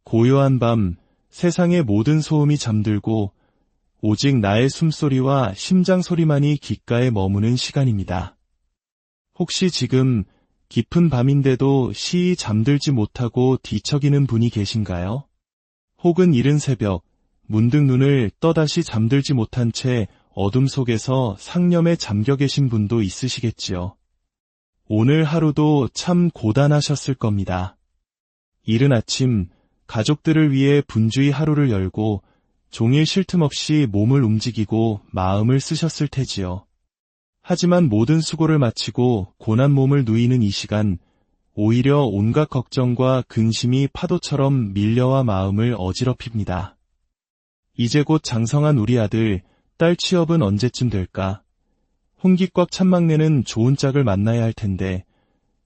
고요한 밤, 세상의 모든 소음이 잠들고 오직 나의 숨소리와 심장 소리만이 귓가에 머무는 시간입니다. 혹시 지금 깊은 밤인데도 시이 잠들지 못하고 뒤척이는 분이 계신가요? 혹은 이른 새벽, 문득 눈을 떠다시 잠들지 못한 채 어둠 속에서 상념에 잠겨 계신 분도 있으시겠지요. 오늘 하루도 참 고단하셨을 겁니다. 이른 아침, 가족들을 위해 분주히 하루를 열고 종일 쉴 틈 없이 몸을 움직이고 마음을 쓰셨을 테지요. 하지만 모든 수고를 마치고 고난 몸을 누이는 이 시간, 오히려 온갖 걱정과 근심이 파도처럼 밀려와 마음을 어지럽힙니다. 이제 곧 장성한 우리 아들, 딸 취업은 언제쯤 될까? 홍기꽉 찬 막내는 좋은 짝을 만나야 할 텐데,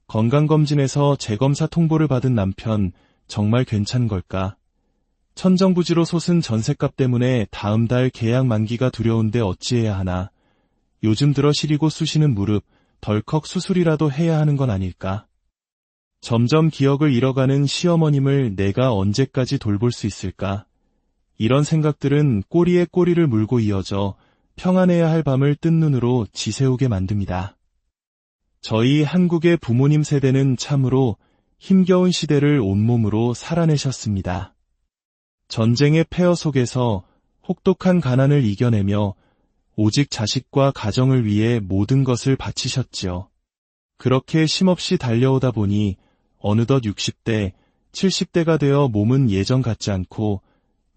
건강검진에서 재검사 통보를 받은 남편, 정말 괜찮은 걸까? 천정부지로 솟은 전셋값 때문에 다음 달 계약 만기가 두려운데 어찌해야 하나? 요즘 들어 시리고 쑤시는 무릎, 덜컥 수술이라도 해야 하는 건 아닐까? 점점 기억을 잃어가는 시어머님을 내가 언제까지 돌볼 수 있을까? 이런 생각들은 꼬리에 꼬리를 물고 이어져 평안해야 할 밤을 뜬 눈으로 지새우게 만듭니다. 저희 한국의 부모님 세대는 참으로 힘겨운 시대를 온몸으로 살아내셨습니다. 전쟁의 폐허 속에서 혹독한 가난을 이겨내며 오직 자식과 가정을 위해 모든 것을 바치셨지요. 그렇게 쉼없이 달려오다 보니 어느덧 60대, 70대가 되어 몸은 예전 같지 않고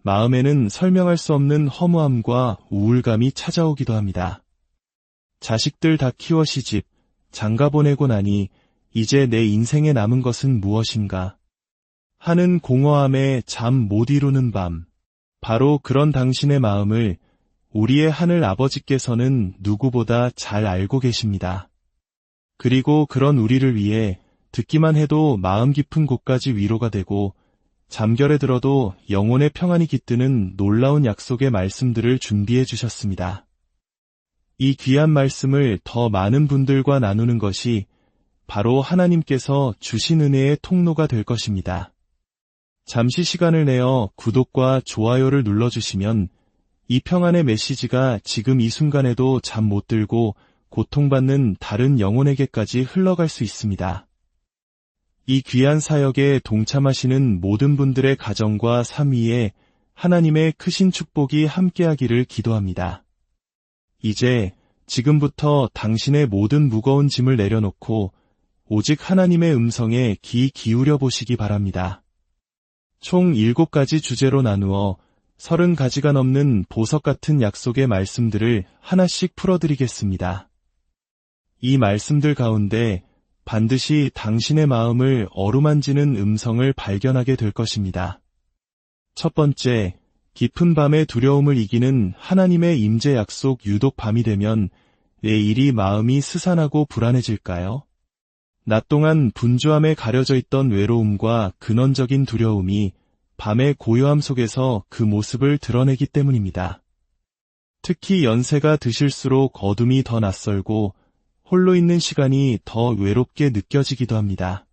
마음에는 설명할 수 없는 허무함과 우울감이 찾아오기도 합니다. 자식들 다 키워 시집, 장가 보내고 나니 이제 내 인생에 남은 것은 무엇인가 하는 공허함에 잠 못 이루는 밤. 바로 그런 당신의 마음을 우리의 하늘 아버지께서는 누구보다 잘 알고 계십니다. 그리고 그런 우리를 위해 듣기만 해도 마음 깊은 곳까지 위로가 되고 잠결에 들어도 영혼의 평안이 깃드는 놀라운 약속의 말씀들을 준비해 주셨습니다. 이 귀한 말씀을 더 많은 분들과 나누는 것이 바로 하나님께서 주신 은혜의 통로가 될 것입니다. 잠시 시간을 내어 구독과 좋아요를 눌러주시면 이 평안의 메시지가 지금 이 순간에도 잠 못 들고 고통받는 다른 영혼에게까지 흘러갈 수 있습니다. 이 귀한 사역에 동참하시는 모든 분들의 가정과 삶 위에 하나님의 크신 축복이 함께하기를 기도합니다. 이제 지금부터 당신의 모든 무거운 짐을 내려놓고 오직 하나님의 음성에 귀 기울여 보시기 바랍니다. 총 7가지 주제로 나누어 30가지가 넘는 보석 같은 약속의 말씀들을 하나씩 풀어드리겠습니다. 이 말씀들 가운데 반드시 당신의 마음을 어루만지는 음성을 발견하게 될 것입니다. 첫 번째, 깊은 밤의 두려움을 이기는 하나님의 임재 약속. 유독 밤이 되면 왜 이리 마음이 스산하고 불안해질까요? 낮 동안 분주함에 가려져 있던 외로움과 근원적인 두려움이 밤의 고요함 속에서 그 모습을 드러내기 때문입니다. 특히 연세가 드실수록 어둠이 더 낯설고 홀로 있는 시간이 더 외롭게 느껴지기도 합니다.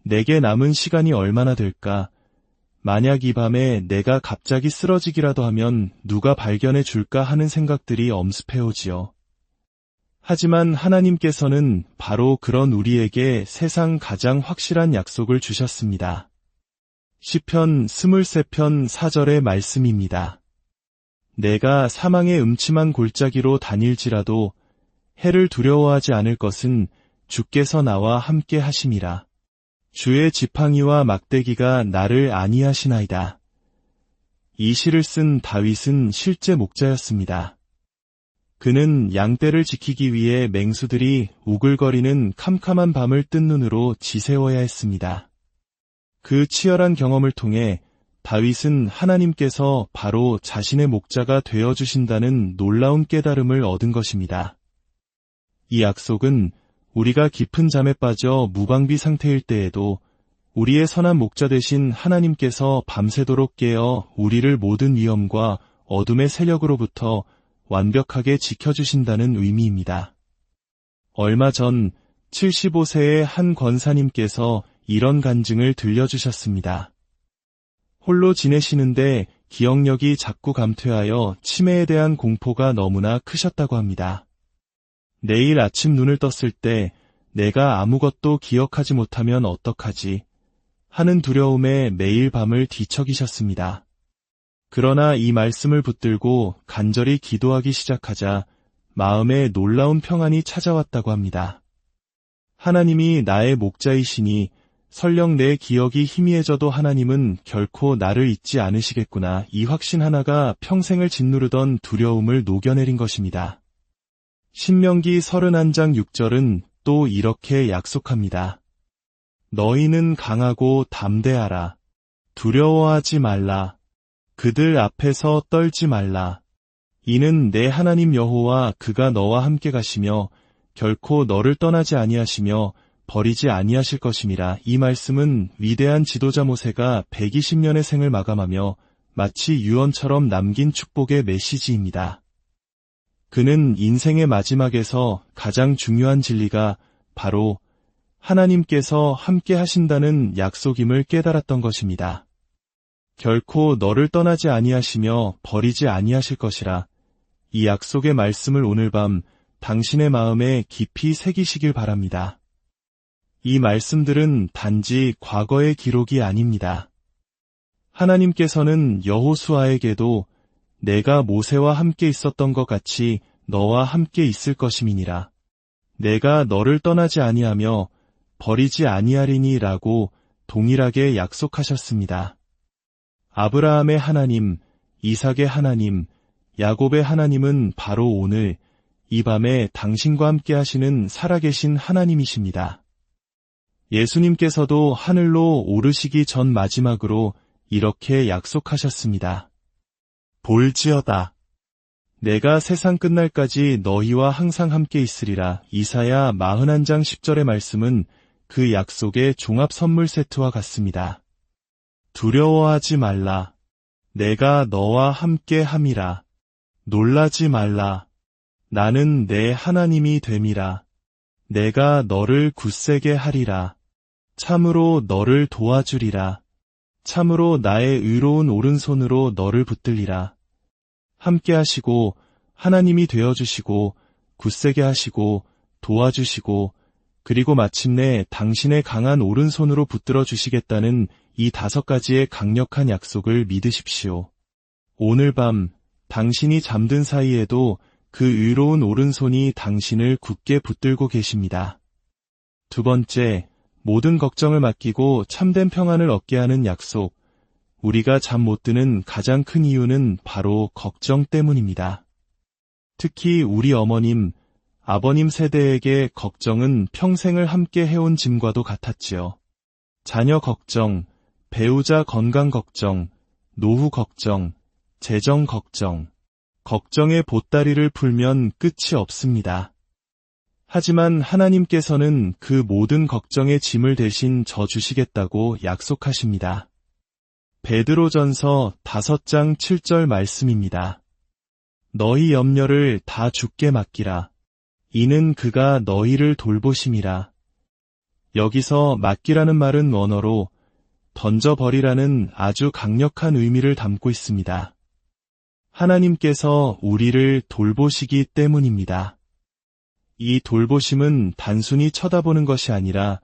내게 남은 시간이 얼마나 될까? 만약 이 밤에 내가 갑자기 쓰러지기라도 하면 누가 발견해 줄까 하는 생각들이 엄습해오지요. 하지만 하나님께서는 바로 그런 우리에게 세상 가장 확실한 약속을 주셨습니다. 시편 23편 4절의 말씀입니다. 내가 사망의 음침한 골짜기로 다닐지라도 해를 두려워하지 않을 것은 주께서 나와 함께 하심이라. 주의 지팡이와 막대기가 나를 안위하시나이다. 이 시를 쓴 다윗은 실제 목자였습니다. 그는 양떼를 지키기 위해 맹수들이 우글거리는 캄캄한 밤을 뜬 눈으로 지새워야 했습니다. 그 치열한 경험을 통해 다윗은 하나님께서 바로 자신의 목자가 되어주신다는 놀라운 깨달음을 얻은 것입니다. 이 약속은 우리가 깊은 잠에 빠져 무방비 상태일 때에도 우리의 선한 목자 되신 하나님께서 밤새도록 깨어 우리를 모든 위험과 어둠의 세력으로부터 완벽하게 지켜주신다는 의미입니다. 얼마 전 75세의 한 권사님께서 이런 간증을 들려주셨습니다. 홀로 지내시는데 기억력이 자꾸 감퇴하여 치매에 대한 공포가 너무나 크셨다고 합니다. 내일 아침 눈을 떴을 때 내가 아무것도 기억하지 못하면 어떡하지 하는 두려움에 매일 밤을 뒤척이셨습니다. 그러나 이 말씀을 붙들고 간절히 기도하기 시작하자 마음에 놀라운 평안이 찾아왔다고 합니다. 하나님이 나의 목자이시니 설령 내 기억이 희미해져도 하나님은 결코 나를 잊지 않으시겠구나. 이 확신 하나가 평생을 짓누르던 두려움을 녹여내린 것입니다. 신명기 31장 6절은 또 이렇게 약속합니다. 너희는 강하고 담대하라. 두려워하지 말라. 그들 앞에서 떨지 말라. 이는 내 하나님 여호와 그가 너와 함께 가시며 결코 너를 떠나지 아니하시며 버리지 아니하실 것임이라. 이 말씀은 위대한 지도자 모세가 120년의 생을 마감하며 마치 유언처럼 남긴 축복의 메시지입니다. 그는 인생의 마지막에서 가장 중요한 진리가 바로 하나님께서 함께 하신다는 약속임을 깨달았던 것입니다. 결코 너를 떠나지 아니하시며 버리지 아니하실 것이라. 이 약속의 말씀을 오늘 밤 당신의 마음에 깊이 새기시길 바랍니다. 이 말씀들은 단지 과거의 기록이 아닙니다. 하나님께서는 여호수아에게도 내가 모세와 함께 있었던 것 같이 너와 함께 있을 것임이니라. 내가 너를 떠나지 아니하며 버리지 아니하리니 라고 동일하게 약속하셨습니다. 아브라함의 하나님, 이삭의 하나님, 야곱의 하나님은 바로 오늘 이 밤에 당신과 함께 하시는 살아계신 하나님이십니다. 예수님께서도 하늘로 오르시기 전 마지막으로 이렇게 약속하셨습니다. 볼지어다. 내가 세상 끝날까지 너희와 항상 함께 있으리라. 이사야 41장 10절의 말씀은 그 약속의 종합 선물 세트와 같습니다. 두려워하지 말라. 내가 너와 함께 함이라. 놀라지 말라. 나는 내 하나님이 됨이라. 내가 너를 굳세게 하리라. 참으로 너를 도와주리라. 참으로 나의 의로운 오른손으로 너를 붙들리라. 함께 하시고 하나님이 되어주시고 굳세게 하시고 도와주시고 그리고 마침내 당신의 강한 오른손으로 붙들어 주시겠다는 이 5가지의 강력한 약속을 믿으십시오. 오늘 밤 당신이 잠든 사이에도 그 의로운 오른손이 당신을 굳게 붙들고 계십니다. 두 번째, 모든 걱정을 맡기고 참된 평안을 얻게 하는 약속. 우리가 잠 못 드는 가장 큰 이유는 바로 걱정 때문입니다. 특히 우리 어머님, 아버님 세대에게 걱정은 평생을 함께 해온 짐과도 같았지요. 자녀 걱정, 배우자 건강 걱정, 노후 걱정, 재정 걱정. 걱정의 보따리를 풀면 끝이 없습니다. 하지만 하나님께서는 그 모든 걱정의 짐을 대신 져주시겠다고 약속하십니다. 베드로전서 5장 7절 말씀입니다. 너희 염려를 다 주께 맡기라. 이는 그가 너희를 돌보심이라. 여기서 맡기라는 말은 원어로 던져버리라는 아주 강력한 의미를 담고 있습니다. 하나님께서 우리를 돌보시기 때문입니다. 이 돌보심은 단순히 쳐다보는 것이 아니라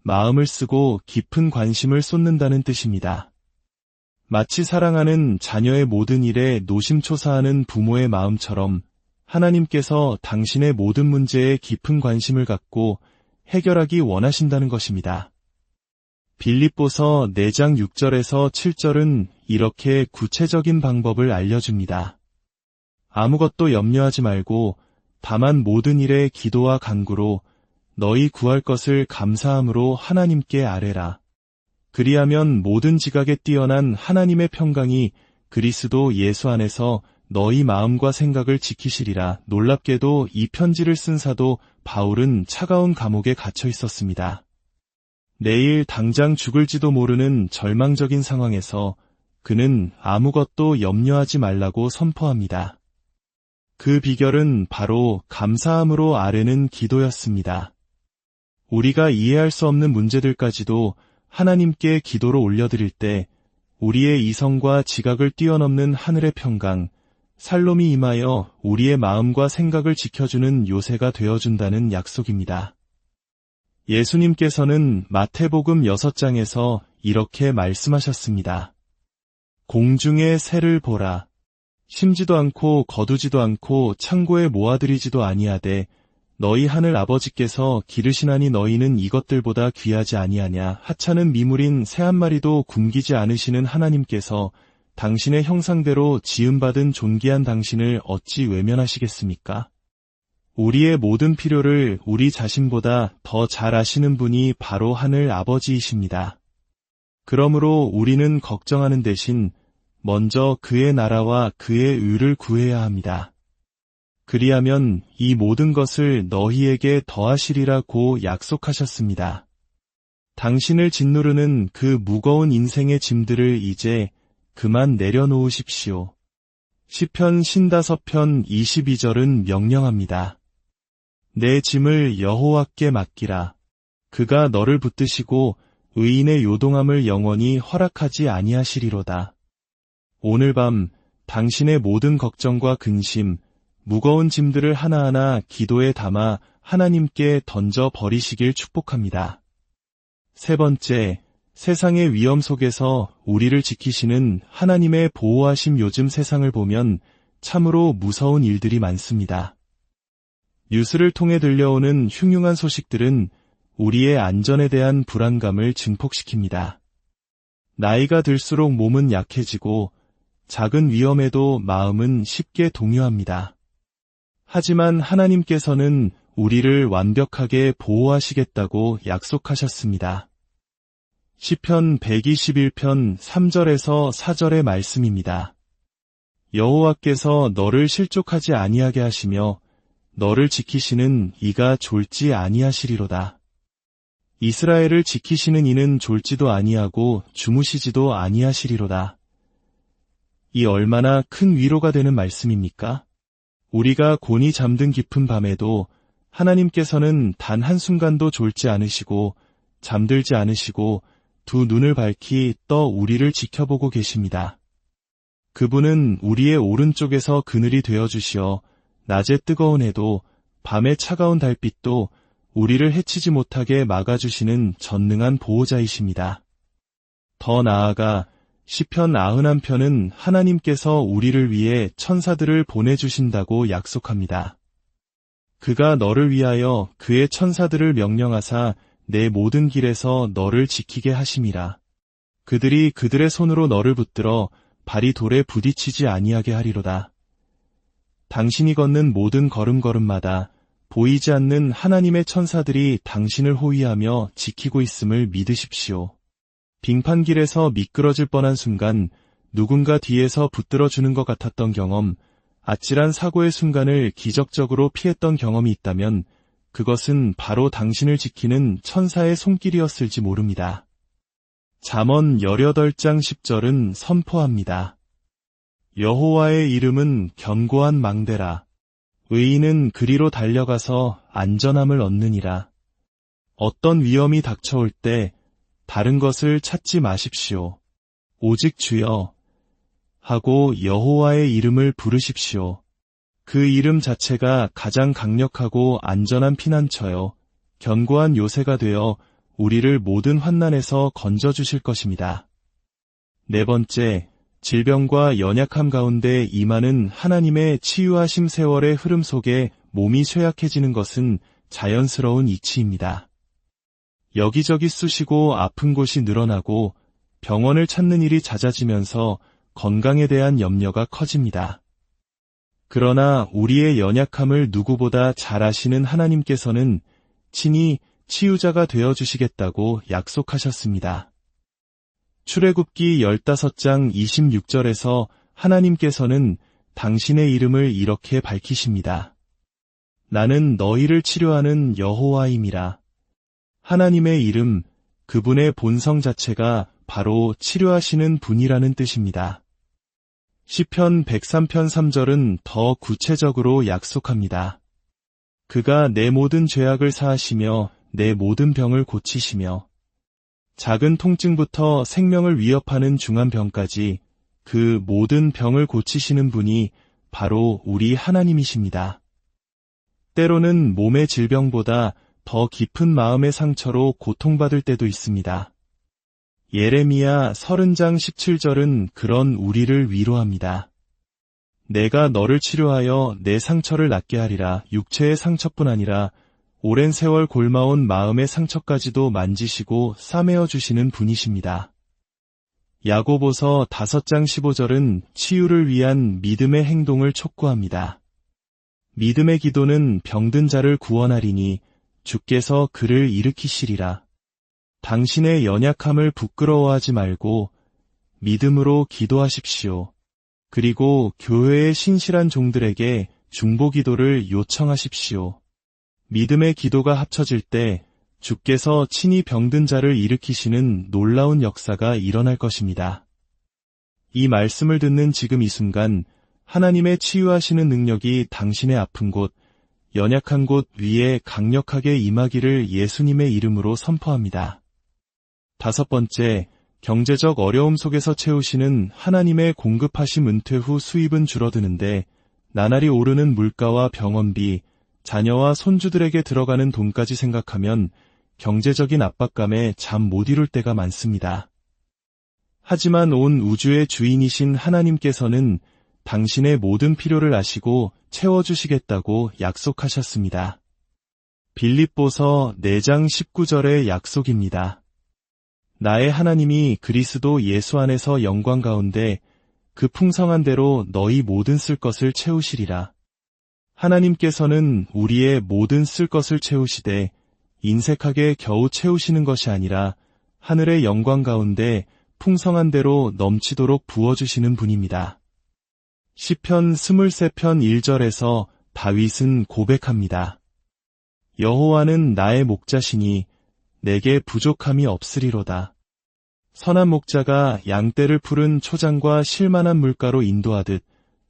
마음을 쓰고 깊은 관심을 쏟는다는 뜻입니다. 마치 사랑하는 자녀의 모든 일에 노심초사하는 부모의 마음처럼 하나님께서 당신의 모든 문제에 깊은 관심을 갖고 해결하기 원하신다는 것입니다. 빌립보서 4장 6절에서 7절은 이렇게 구체적인 방법을 알려줍니다. 아무것도 염려하지 말고 다만 모든 일에 기도와 간구로 너희 구할 것을 감사함으로 하나님께 아뢰라. 그리하면 모든 지각에 뛰어난 하나님의 평강이 그리스도 예수 안에서 너희 마음과 생각을 지키시리라. 놀랍게도 이 편지를 쓴 사도 바울은 차가운 감옥에 갇혀 있었습니다. 내일 당장 죽을지도 모르는 절망적인 상황에서 그는 아무것도 염려하지 말라고 선포합니다. 그 비결은 바로 감사함으로 아뢰는 기도였습니다. 우리가 이해할 수 없는 문제들까지도 하나님께 기도로 올려드릴 때 우리의 이성과 지각을 뛰어넘는 하늘의 평강, 살롬이 임하여 우리의 마음과 생각을 지켜주는 요새가 되어준다는 약속입니다. 예수님께서는 마태복음 6장에서 이렇게 말씀하셨습니다. 공중의 새를 보라. 심지도 않고 거두지도 않고 창고에 모아들이지도 아니하되 너희 하늘 아버지께서 기르시나니 너희는 이것들보다 귀하지 아니하냐. 하찮은 미물인 새 한 마리도 굶기지 않으시는 하나님께서 당신의 형상대로 지음받은 존귀한 당신을 어찌 외면하시겠습니까? 우리의 모든 필요를 우리 자신보다 더 잘 아시는 분이 바로 하늘 아버지이십니다. 그러므로 우리는 걱정하는 대신 먼저 그의 나라와 그의 의를 구해야 합니다. 그리하면 이 모든 것을 너희에게 더하시리라고 약속하셨습니다. 당신을 짓누르는 그 무거운 인생의 짐들을 이제 그만 내려놓으십시오. 시편 55편 22절은 명령합니다. 내 짐을 여호와께 맡기라. 그가 너를 붙드시고 의인의 요동함을 영원히 허락하지 아니하시리로다. 오늘 밤 당신의 모든 걱정과 근심, 무거운 짐들을 하나하나 기도에 담아 하나님께 던져 버리시길 축복합니다. 세 번째, 세상의 위험 속에서 우리를 지키시는 하나님의 보호하심. 요즘 세상을 보면 참으로 무서운 일들이 많습니다. 뉴스를 통해 들려오는 흉흉한 소식들은 우리의 안전에 대한 불안감을 증폭시킵니다. 나이가 들수록 몸은 약해지고 작은 위험에도 마음은 쉽게 동요합니다. 하지만 하나님께서는 우리를 완벽하게 보호하시겠다고 약속하셨습니다. 시편 121편 3절에서 4절의 말씀입니다. 여호와께서 너를 실족하지 아니하게 하시며 너를 지키시는 이가 졸지 아니하시리로다. 이스라엘을 지키시는 이는 졸지도 아니하고 주무시지도 아니하시리로다. 이 얼마나 큰 위로가 되는 말씀입니까? 우리가 곤히 잠든 깊은 밤에도 하나님께서는 단 한순간도 졸지 않으시고 잠들지 않으시고 두 눈을 밝히 떠 우리를 지켜보고 계십니다. 그분은 우리의 오른쪽에서 그늘이 되어주시어 낮에 뜨거운 해도 밤에 차가운 달빛도 우리를 해치지 못하게 막아주시는 전능한 보호자이십니다. 더 나아가 시편 91편은 하나님께서 우리를 위해 천사들을 보내주신다고 약속합니다. 그가 너를 위하여 그의 천사들을 명령하사 내 모든 길에서 너를 지키게 하심이라. 그들이 그들의 손으로 너를 붙들어 발이 돌에 부딪히지 아니하게 하리로다. 당신이 걷는 모든 걸음걸음마다 보이지 않는 하나님의 천사들이 당신을 호위하며 지키고 있음을 믿으십시오. 빙판길에서 미끄러질 뻔한 순간 누군가 뒤에서 붙들어주는 것 같았던 경험, 아찔한 사고의 순간을 기적적으로 피했던 경험이 있다면 그것은 바로 당신을 지키는 천사의 손길이었을지 모릅니다. 잠언 18장 10절은 선포합니다. 여호와의 이름은 견고한 망대라. 의인은 그리로 달려가서 안전함을 얻느니라. 어떤 위험이 닥쳐올 때 다른 것을 찾지 마십시오. 오직 주여 하고 여호와의 이름을 부르십시오. 그 이름 자체가 가장 강력하고 안전한 피난처요, 견고한 요새가 되어 우리를 모든 환난에서 건져주실 것입니다. 네 번째, 질병과 연약함 가운데 임하는 하나님의 치유하심 세월의 흐름 속에 몸이 쇠약해지는 것은 자연스러운 이치입니다. 여기저기 쑤시고 아픈 곳이 늘어나고 병원을 찾는 일이 잦아지면서 건강에 대한 염려가 커집니다. 그러나 우리의 연약함을 누구보다 잘 아시는 하나님께서는 친히 치유자가 되어주시겠다고 약속하셨습니다. 출애굽기 15장 26절에서 하나님께서는 당신의 이름을 이렇게 밝히십니다. 나는 너희를 치료하는 여호와임이라. 하나님의 이름, 그분의 본성 자체가 바로 치료하시는 분이라는 뜻입니다. 시편 103편 3절은 더 구체적으로 약속합니다. 그가 내 모든 죄악을 사하시며 내 모든 병을 고치시며 작은 통증부터 생명을 위협하는 중한 병까지 그 모든 병을 고치시는 분이 바로 우리 하나님이십니다. 때로는 몸의 질병보다 더 깊은 마음의 상처로 고통받을 때도 있습니다. 예레미야 30장 17절은 그런 우리를 위로합니다. 내가 너를 치료하여 내 상처를 낫게 하리라. 육체의 상처뿐 아니라 오랜 세월 골마온 마음의 상처까지도 만지시고 싸매어 주시는 분이십니다. 야고보서 5장 15절은 치유를 위한 믿음의 행동을 촉구합니다. 믿음의 기도는 병든 자를 구원하리니 주께서 그를 일으키시리라. 당신의 연약함을 부끄러워하지 말고 믿음으로 기도하십시오. 그리고 교회의 신실한 종들에게 중보 기도를 요청하십시오. 믿음의 기도가 합쳐질 때 주께서 친히 병든 자를 일으키시는 놀라운 역사가 일어날 것입니다. 이 말씀을 듣는 지금 이 순간 하나님의 치유하시는 능력이 당신의 아픈 곳, 연약한 곳 위에 강력하게 임하기를 예수님의 이름으로 선포합니다. 5번째, 경제적 어려움 속에서 채우시는 하나님의 공급하심. 은퇴 후 수입은 줄어드는데 나날이 오르는 물가와 병원비, 자녀와 손주들에게 들어가는 돈까지 생각하면 경제적인 압박감에 잠 못 이룰 때가 많습니다. 하지만 온 우주의 주인이신 하나님께서는 당신의 모든 필요를 아시고 채워주시겠다고 약속하셨습니다. 빌립보서 4장 19절의 약속입니다. 나의 하나님이 그리스도 예수 안에서 영광 가운데 그 풍성한 대로 너희 모든 쓸 것을 채우시리라. 하나님께서는 우리의 모든 쓸 것을 채우시되 인색하게 겨우 채우시는 것이 아니라 하늘의 영광 가운데 풍성한 대로 넘치도록 부어주시는 분입니다. 시편 23편 1절에서 다윗은 고백합니다. 여호와는 나의 목자시니 내게 부족함이 없으리로다. 선한 목자가 양떼를 푸른 초장과 실만한 물가로 인도하듯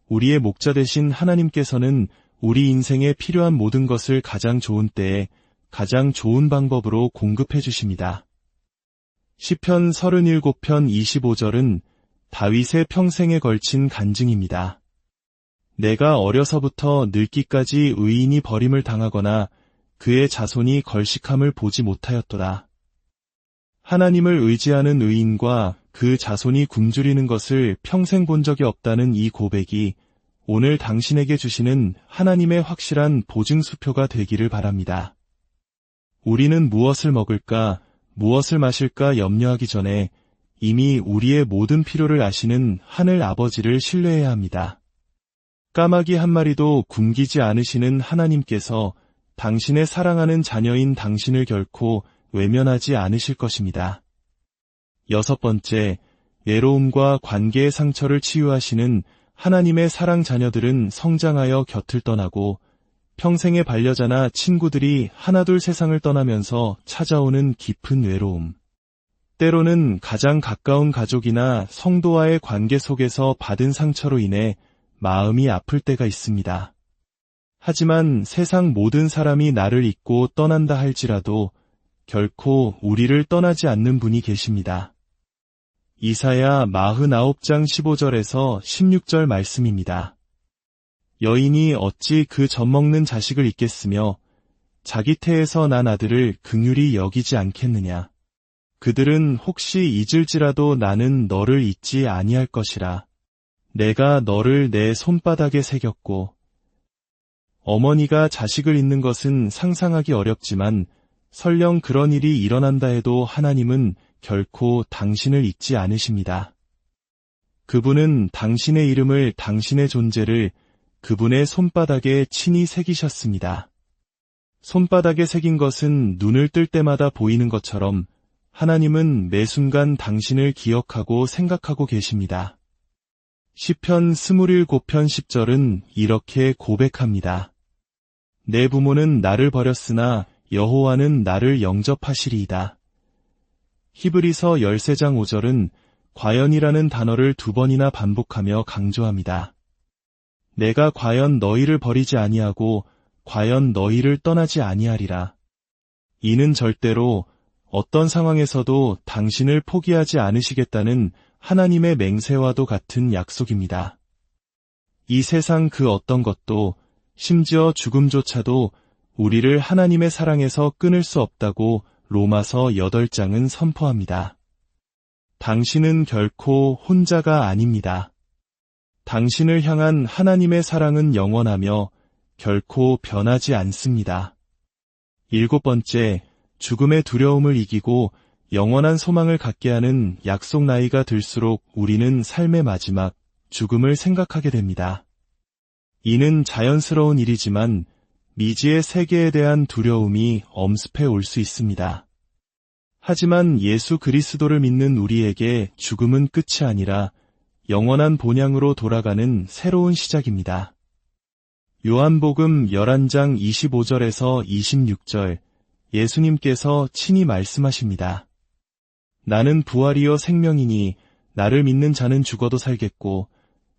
우리의 목자 되신 하나님께서는 우리 인생에 필요한 모든 것을 가장 좋은 때에 가장 좋은 방법으로 공급해 주십니다. 시편 37편 25절은 다윗의 평생에 걸친 간증입니다. 내가 어려서부터 늙기까지 의인이 버림을 당하거나 그의 자손이 걸식함을 보지 못하였도다. 하나님을 의지하는 의인과 그 자손이 굶주리는 것을 평생 본 적이 없다는 이 고백이 오늘 당신에게 주시는 하나님의 확실한 보증수표가 되기를 바랍니다. 우리는 무엇을 먹을까, 무엇을 마실까 염려하기 전에 이미 우리의 모든 필요를 아시는 하늘 아버지를 신뢰해야 합니다. 까마귀 한 마리도 굶기지 않으시는 하나님께서 당신의 사랑하는 자녀인 당신을 결코 외면하지 않으실 것입니다. 6번째, 외로움과 관계의 상처를 치유하시는 하나님의 사랑 자녀들은 성장하여 곁을 떠나고 평생의 반려자나 친구들이 하나둘 세상을 떠나면서 찾아오는 깊은 외로움. 때로는 가장 가까운 가족이나 성도와의 관계 속에서 받은 상처로 인해 마음이 아플 때가 있습니다. 하지만 세상 모든 사람이 나를 잊고 떠난다 할지라도 결코 우리를 떠나지 않는 분이 계십니다. 이사야 49장 15절에서 16절 말씀입니다. 여인이 어찌 그 젖먹는 자식을 잊겠으며 자기 태에서 난 아들을 긍휼히 여기지 않겠느냐. 그들은 혹시 잊을지라도 나는 너를 잊지 아니할 것이라. 내가 너를 내 손바닥에 새겼고. 어머니가 자식을 잊는 것은 상상하기 어렵지만 설령 그런 일이 일어난다 해도 하나님은 결코 당신을 잊지 않으십니다. 그분은 당신의 이름을, 당신의 존재를 그분의 손바닥에 친히 새기셨습니다. 손바닥에 새긴 것은 눈을 뜰 때마다 보이는 것처럼 하나님은 매 순간 당신을 기억하고 생각하고 계십니다. 시편 27편 10절은 이렇게 고백합니다. 내 부모는 나를 버렸으나 여호와는 나를 영접하시리이다. 히브리서 13장 5절은 과연이라는 단어를 2번이나 반복하며 강조합니다. 내가 과연 너희를 버리지 아니하고 과연 너희를 떠나지 아니하리라. 이는 절대로 어떤 상황에서도 당신을 포기하지 않으시겠다는 하나님의 맹세와도 같은 약속입니다. 이 세상 그 어떤 것도, 심지어 죽음조차도 우리를 하나님의 사랑에서 끊을 수 없다고 로마서 8장은 선포합니다. 당신은 결코 혼자가 아닙니다. 당신을 향한 하나님의 사랑은 영원하며 결코 변하지 않습니다. 7번째, 죽음의 두려움을 이기고 영원한 소망을 갖게 하는 약속 나이가 들수록 우리는 삶의 마지막, 죽음을 생각하게 됩니다. 이는 자연스러운 일이지만 미지의 세계에 대한 두려움이 엄습해 올 수 있습니다. 하지만 예수 그리스도를 믿는 우리에게 죽음은 끝이 아니라 영원한 본향으로 돌아가는 새로운 시작입니다. 요한복음 11장 25절에서 26절, 예수님께서 친히 말씀하십니다. 나는 부활이요 생명이니 나를 믿는 자는 죽어도 살겠고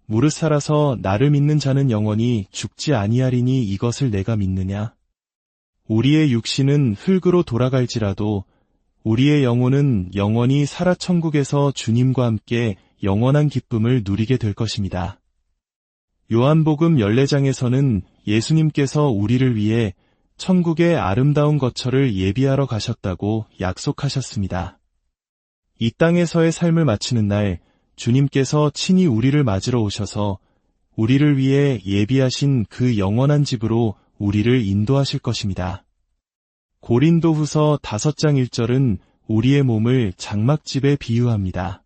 무릇 살아서 나를 믿는 자는 영원히 죽지 아니하리니 이것을 내가 믿느냐? 우리의 육신은 흙으로 돌아갈지라도 우리의 영혼은 영원히 살아 천국에서 주님과 함께 영원한 기쁨을 누리게 될 것입니다. 요한복음 14장에서는 예수님께서 우리를 위해 천국의 아름다운 거처를 예비하러 가셨다고 약속하셨습니다. 이 땅에서의 삶을 마치는 날 주님께서 친히 우리를 맞으러 오셔서 우리를 위해 예비하신 그 영원한 집으로 우리를 인도하실 것입니다. 고린도후서 5장 1절은 우리의 몸을 장막집에 비유합니다.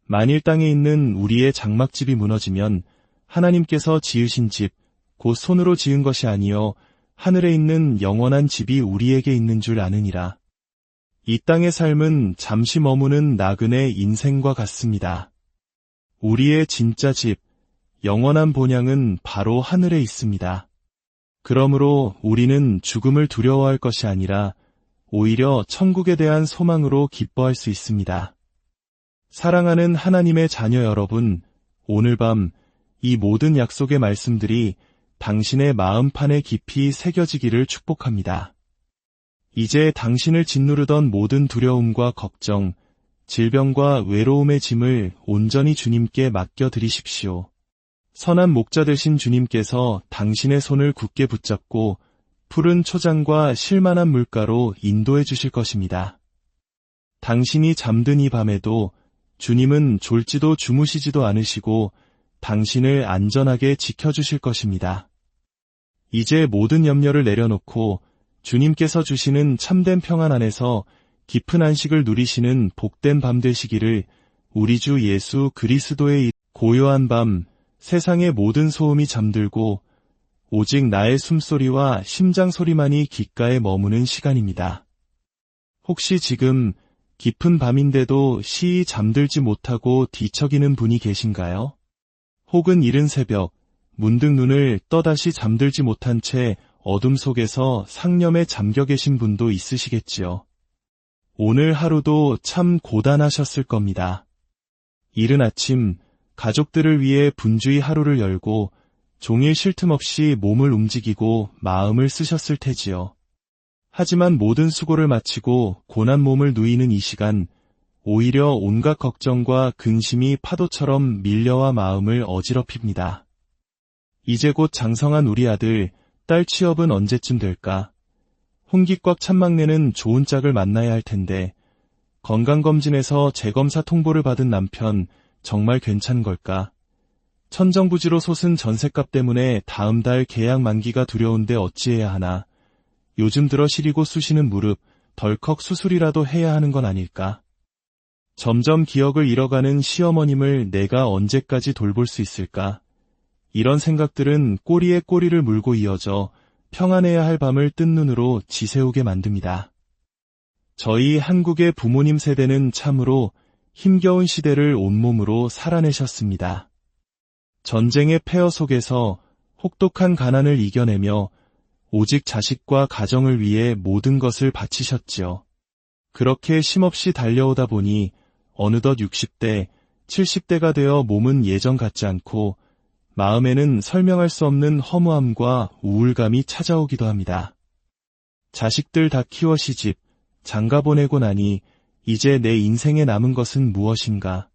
만일 땅에 있는 우리의 장막집이 무너지면 하나님께서 지으신 집, 곧 손으로 지은 것이 아니요 하늘에 있는 영원한 집이 우리에게 있는 줄 아느니라. 이 땅의 삶은 잠시 머무는 나그네 인생과 같습니다. 우리의 진짜 집, 영원한 본향은 바로 하늘에 있습니다. 그러므로 우리는 죽음을 두려워할 것이 아니라 오히려 천국에 대한 소망으로 기뻐할 수 있습니다. 사랑하는 하나님의 자녀 여러분, 오늘 밤 이 모든 약속의 말씀들이 당신의 마음판에 깊이 새겨지기를 축복합니다. 이제 당신을 짓누르던 모든 두려움과 걱정, 질병과 외로움의 짐을 온전히 주님께 맡겨드리십시오. 선한 목자 되신 주님께서 당신의 손을 굳게 붙잡고 푸른 초장과 실만한 물가로 인도해 주실 것입니다. 당신이 잠든 이 밤에도 주님은 졸지도 주무시지도 않으시고 당신을 안전하게 지켜주실 것입니다. 이제 모든 염려를 내려놓고 주님께서 주시는 참된 평안 안에서 깊은 안식을 누리시는 복된 밤 되시기를 우리 주 예수 그리스도의 고요한 밤, 세상의 모든 소음이 잠들고 오직 나의 숨소리와 심장 소리만이 귓가에 머무는 시간입니다. 혹시 지금 깊은 밤인데도 시이 잠들지 못하고 뒤척이는 분이 계신가요? 혹은 이른 새벽, 문득 눈을 떠다시 잠들지 못한 채 어둠 속에서 상념에 잠겨 계신 분도 있으시겠지요. 오늘 하루도 참 고단하셨을 겁니다. 이른 아침, 가족들을 위해 분주히 하루를 열고 종일 쉴 틈 없이 몸을 움직이고 마음을 쓰셨을 테지요. 하지만 모든 수고를 마치고 고난 몸을 누이는 이 시간, 오히려 온갖 걱정과 근심이 파도처럼 밀려와 마음을 어지럽힙니다. 이제 곧 장성한 우리 아들, 딸 취업은 언제쯤 될까? 홍기꽉 찬 막내는 좋은 짝을 만나야 할 텐데, 건강검진에서 재검사 통보를 받은 남편, 정말 괜찮은 걸까? 천정부지로 솟은 전셋값 때문에 다음 달 계약 만기가 두려운데 어찌해야 하나? 요즘 들어 시리고 쑤시는 무릎, 덜컥 수술이라도 해야 하는 건 아닐까? 점점 기억을 잃어가는 시어머님을 내가 언제까지 돌볼 수 있을까? 이런 생각들은 꼬리에 꼬리를 물고 이어져 평안해야 할 밤을 뜬 눈으로 지새우게 만듭니다. 저희 한국의 부모님 세대는 참으로 힘겨운 시대를 온몸으로 살아내셨습니다. 전쟁의 폐허 속에서 혹독한 가난을 이겨내며 오직 자식과 가정을 위해 모든 것을 바치셨지요. 그렇게 쉼없이 달려오다 보니 어느덧 60대, 70대가 되어 몸은 예전 같지 않고 마음에는 설명할 수 없는 허무함과 우울감이 찾아오기도 합니다. 자식들 다 키워 시집, 장가보내고 나니 이제 내 인생에 남은 것은 무엇인가?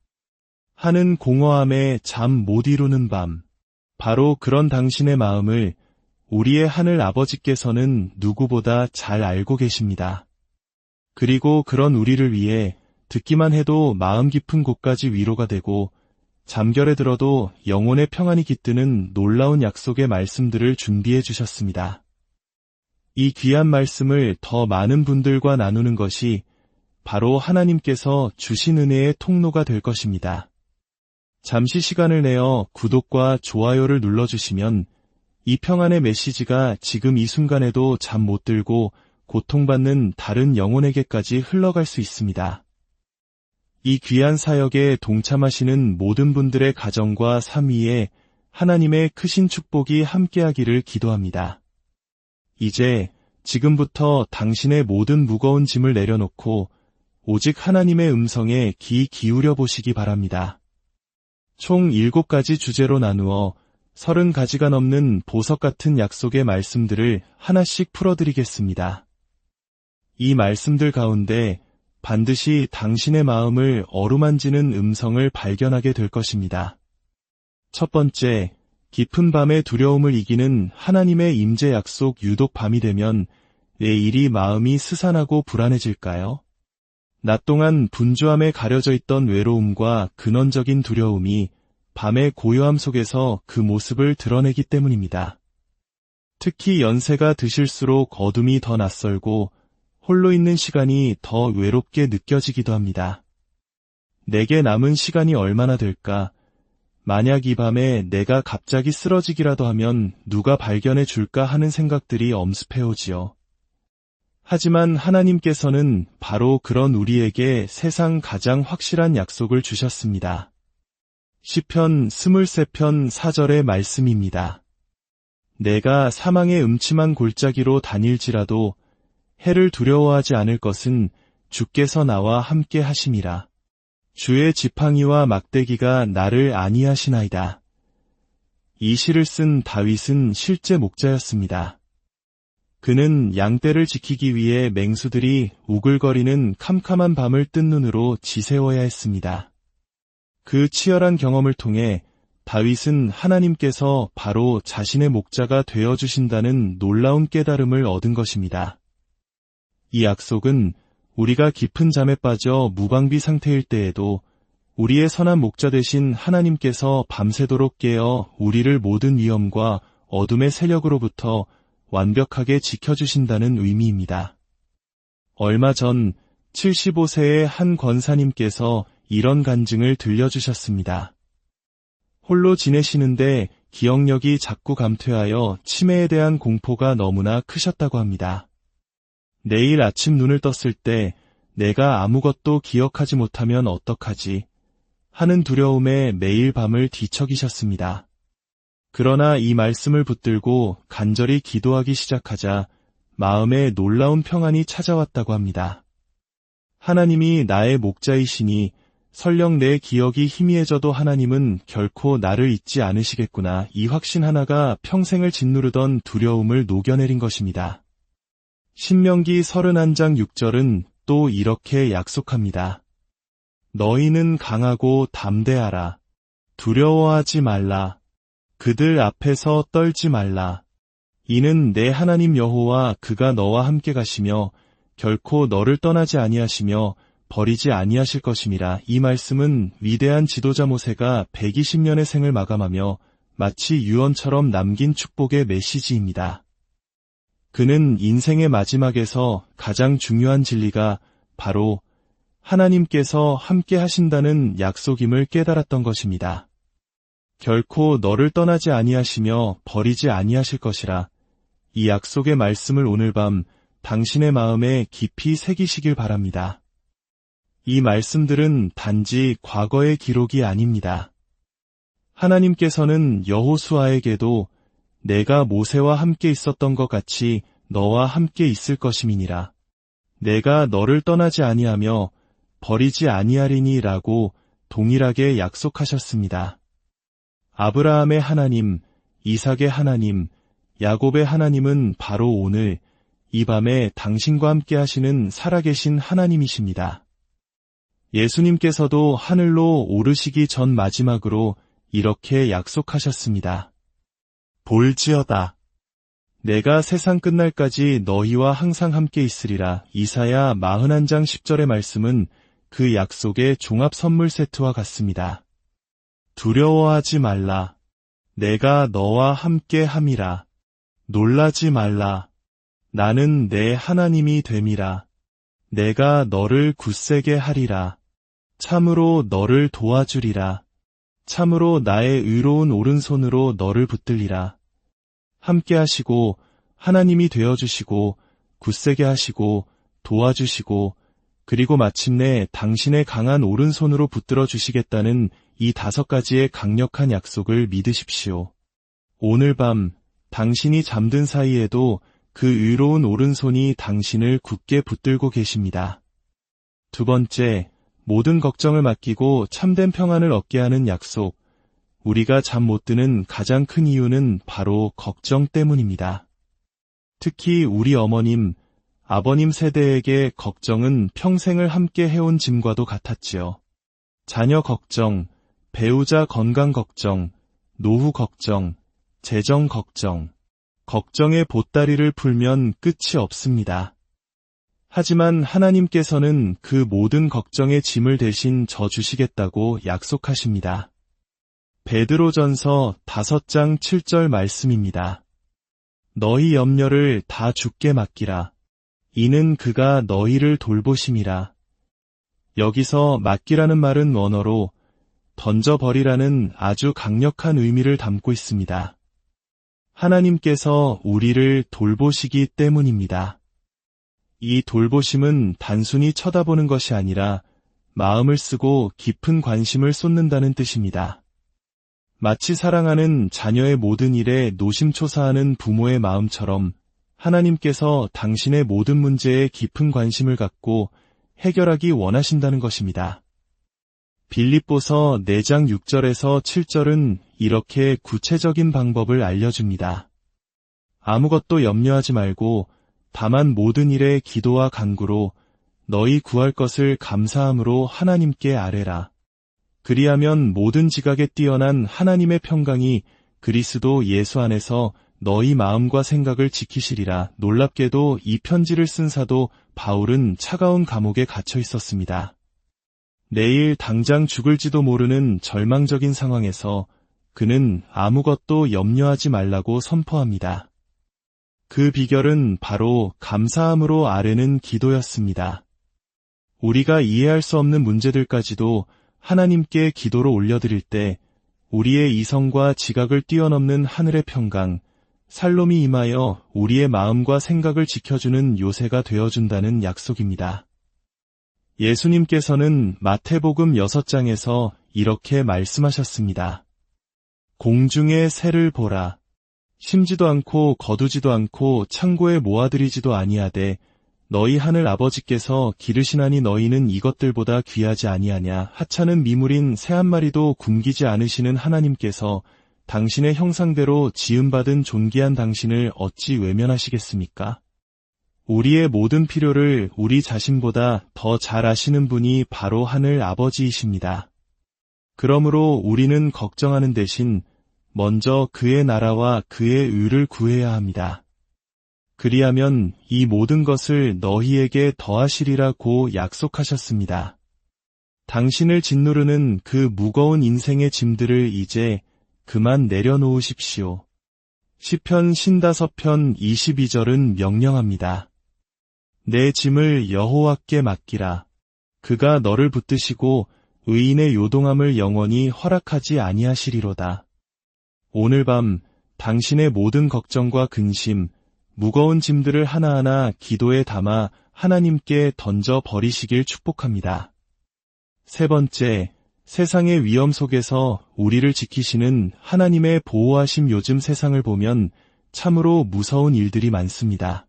하는 공허함에 잠 못 이루는 밤. 바로 그런 당신의 마음을 우리의 하늘 아버지께서는 누구보다 잘 알고 계십니다. 그리고 그런 우리를 위해 듣기만 해도 마음 깊은 곳까지 위로가 되고 잠결에 들어도 영혼의 평안이 깃드는 놀라운 약속의 말씀들을 준비해 주셨습니다. 이 귀한 말씀을 더 많은 분들과 나누는 것이 바로 하나님께서 주신 은혜의 통로가 될 것입니다. 잠시 시간을 내어 구독과 좋아요를 눌러주시면 이 평안의 메시지가 지금 이 순간에도 잠 못 들고 고통받는 다른 영혼에게까지 흘러갈 수 있습니다. 이 귀한 사역에 동참하시는 모든 분들의 가정과 삶 위에 하나님의 크신 축복이 함께하기를 기도합니다. 이제 지금부터 당신의 모든 무거운 짐을 내려놓고 오직 하나님의 음성에 귀 기울여 보시기 바랍니다. 총 7가지 주제로 나누어 30가지가 넘는 보석 같은 약속의 말씀들을 하나씩 풀어드리겠습니다. 이 말씀들 가운데 반드시 당신의 마음을 어루만지는 음성을 발견하게 될 것입니다. 첫 번째, 깊은 밤의 두려움을 이기는 하나님의 임재 약속. 유독 밤이 되면 왜 이리 마음이 스산하고 불안해질까요? 낮 동안 분주함에 가려져 있던 외로움과 근원적인 두려움이 밤의 고요함 속에서 그 모습을 드러내기 때문입니다. 특히 연세가 드실수록 어둠이 더 낯설고 홀로 있는 시간이 더 외롭게 느껴지기도 합니다. 내게 남은 시간이 얼마나 될까? 만약 이 밤에 내가 갑자기 쓰러지기라도 하면 누가 발견해 줄까 하는 생각들이 엄습해오지요. 하지만 하나님께서는 바로 그런 우리에게 세상 가장 확실한 약속을 주셨습니다. 시편 23편 4절의 말씀입니다. 내가 사망의 음침한 골짜기로 다닐지라도 해를 두려워하지 않을 것은 주께서 나와 함께 하심이라. 주의 지팡이와 막대기가 나를 안위하시나이다. 이 시를 쓴 다윗은 실제 목자였습니다. 그는 양떼를 지키기 위해 맹수들이 우글거리는 캄캄한 밤을 뜬 눈으로 지새워야 했습니다. 그 치열한 경험을 통해 다윗은 하나님께서 바로 자신의 목자가 되어주신다는 놀라운 깨달음을 얻은 것입니다. 이 약속은 우리가 깊은 잠에 빠져 무방비 상태일 때에도 우리의 선한 목자 되신 하나님께서 밤새도록 깨어 우리를 모든 위험과 어둠의 세력으로부터 완벽하게 지켜주신다는 의미입니다. 얼마 전 75세의 한 권사님께서 이런 간증을 들려주셨습니다. 홀로 지내시는데 기억력이 자꾸 감퇴하여 치매에 대한 공포가 너무나 크셨다고 합니다. 내일 아침 눈을 떴을 때 내가 아무것도 기억하지 못하면 어떡하지? 하는 두려움에 매일 밤을 뒤척이셨습니다. 그러나 이 말씀을 붙들고 간절히 기도하기 시작하자 마음에 놀라운 평안이 찾아왔다고 합니다. 하나님이 나의 목자이시니 설령 내 기억이 희미해져도 하나님은 결코 나를 잊지 않으시겠구나. 이 확신 하나가 평생을 짓누르던 두려움을 녹여내린 것입니다. 신명기 31장 6절은 또 이렇게 약속합니다. 너희는 강하고 담대하라. 두려워하지 말라. 그들 앞에서 떨지 말라. 이는 내 하나님 여호와 그가 너와 함께 가시며 결코 너를 떠나지 아니하시며 버리지 아니하실 것임이라. 이 말씀은 위대한 지도자 모세가 120년의 생을 마감하며 마치 유언처럼 남긴 축복의 메시지입니다. 그는 인생의 마지막에서 가장 중요한 진리가 바로 하나님께서 함께 하신다는 약속임을 깨달았던 것입니다. 결코 너를 떠나지 아니하시며 버리지 아니하실 것이라. 이 약속의 말씀을 오늘 밤 당신의 마음에 깊이 새기시길 바랍니다. 이 말씀들은 단지 과거의 기록이 아닙니다. 하나님께서는 여호수아에게도 내가 모세와 함께 있었던 것 같이 너와 함께 있을 것임이니라. 내가 너를 떠나지 아니하며 버리지 아니하리니 라고 동일하게 약속하셨습니다. 아브라함의 하나님, 이삭의 하나님, 야곱의 하나님은 바로 오늘 이 밤에 당신과 함께 하시는 살아계신 하나님이십니다. 예수님께서도 하늘로 오르시기 전 마지막으로 이렇게 약속하셨습니다. 볼지어다. 내가 세상 끝날까지 너희와 항상 함께 있으리라. 이사야 41장 10절의 말씀은 그 약속의 종합 선물 세트와 같습니다. 두려워하지 말라. 내가 너와 함께 함이라. 놀라지 말라. 나는 내 하나님이 됨이라. 내가 너를 굳세게 하리라. 참으로 너를 도와주리라. 참으로 나의 의로운 오른손으로 너를 붙들리라. 함께 하시고 하나님이 되어주시고 굳세게 하시고 도와주시고 그리고 마침내 당신의 강한 오른손으로 붙들어 주시겠다는 이 5가지의 강력한 약속을 믿으십시오. 오늘 밤 당신이 잠든 사이에도 그 의로운 오른손이 당신을 굳게 붙들고 계십니다. 두 번째, 모든 걱정을 맡기고 참된 평안을 얻게 하는 약속. 우리가 잠 못 드는 가장 큰 이유는 바로 걱정 때문입니다. 특히 우리 어머님, 아버님 세대에게 걱정은 평생을 함께 해온 짐과도 같았지요. 자녀 걱정, 배우자 건강 걱정, 노후 걱정, 재정 걱정. 걱정의 보따리를 풀면 끝이 없습니다. 하지만 하나님께서는 그 모든 걱정의 짐을 대신 져주시겠다고 약속하십니다. 베드로전서 5장 7절 말씀입니다. 너희 염려를 다 주께 맡기라. 이는 그가 너희를 돌보심이라. 여기서 맡기라는 말은 원어로 던져버리라는 아주 강력한 의미를 담고 있습니다. 하나님께서 우리를 돌보시기 때문입니다. 이 돌보심은 단순히 쳐다보는 것이 아니라 마음을 쓰고 깊은 관심을 쏟는다는 뜻입니다. 마치 사랑하는 자녀의 모든 일에 노심초사하는 부모의 마음처럼 하나님께서 당신의 모든 문제에 깊은 관심을 갖고 해결하기 원하신다는 것입니다. 빌립보서 4장 6절에서 7절은 이렇게 구체적인 방법을 알려줍니다. 아무것도 염려하지 말고 다만 모든 일에 기도와 간구로 너희 구할 것을 감사함으로 하나님께 아뢰라. 그리하면 모든 지각에 뛰어난 하나님의 평강이 그리스도 예수 안에서 너희 마음과 생각을 지키시리라. 놀랍게도 이 편지를 쓴 사도 바울은 차가운 감옥에 갇혀 있었습니다. 내일 당장 죽을지도 모르는 절망적인 상황에서 그는 아무것도 염려하지 말라고 선포합니다. 그 비결은 바로 감사함으로 아뢰는 기도였습니다. 우리가 이해할 수 없는 문제들까지도 하나님께 기도로 올려드릴 때 우리의 이성과 지각을 뛰어넘는 하늘의 평강, 살롬이 임하여 우리의 마음과 생각을 지켜주는 요새가 되어준다는 약속입니다. 예수님께서는 마태복음 6장에서 이렇게 말씀하셨습니다. 공중의 새를 보라. 심지도 않고 거두지도 않고 창고에 모아들이지도 아니하되 너희 하늘 아버지께서 기르시나니 너희는 이것들보다 귀하지 아니하냐. 하찮은 미물인 새 한 마리도 굶기지 않으시는 하나님께서 당신의 형상대로 지음받은 존귀한 당신을 어찌 외면하시겠습니까? 우리의 모든 필요를 우리 자신보다 더 잘 아시는 분이 바로 하늘 아버지이십니다. 그러므로 우리는 걱정하는 대신 먼저 그의 나라와 그의 의를 구해야 합니다. 그리하면 이 모든 것을 너희에게 더하시리라고 약속하셨습니다. 당신을 짓누르는 그 무거운 인생의 짐들을 이제 그만 내려놓으십시오. 시편 55편 22절은 명령합니다. 내 짐을 여호와께 맡기라. 그가 너를 붙드시고 의인의 요동함을 영원히 허락하지 아니하시리로다. 오늘 밤 당신의 모든 걱정과 근심, 무거운 짐들을 하나하나 기도에 담아 하나님께 던져 버리시길 축복합니다. 세 번째, 세상의 위험 속에서 우리를 지키시는 하나님의 보호하심. 요즘 세상을 보면 참으로 무서운 일들이 많습니다.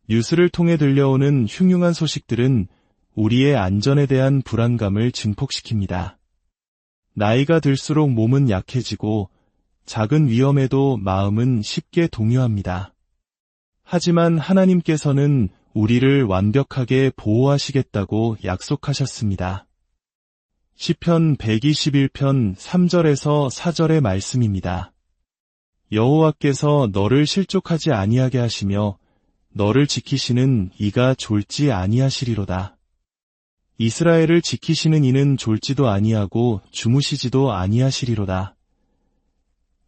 뉴스를 통해 들려오는 흉흉한 소식들은 우리의 안전에 대한 불안감을 증폭시킵니다. 나이가 들수록 몸은 약해지고 작은 위험에도 마음은 쉽게 동요합니다. 하지만 하나님께서는 우리를 완벽하게 보호하시겠다고 약속하셨습니다. 시편 121편 3절에서 4절의 말씀입니다. 여호와께서 너를 실족하지 아니하게 하시며 너를 지키시는 이가 졸지 아니하시리로다. 이스라엘을 지키시는 이는 졸지도 아니하고 주무시지도 아니하시리로다.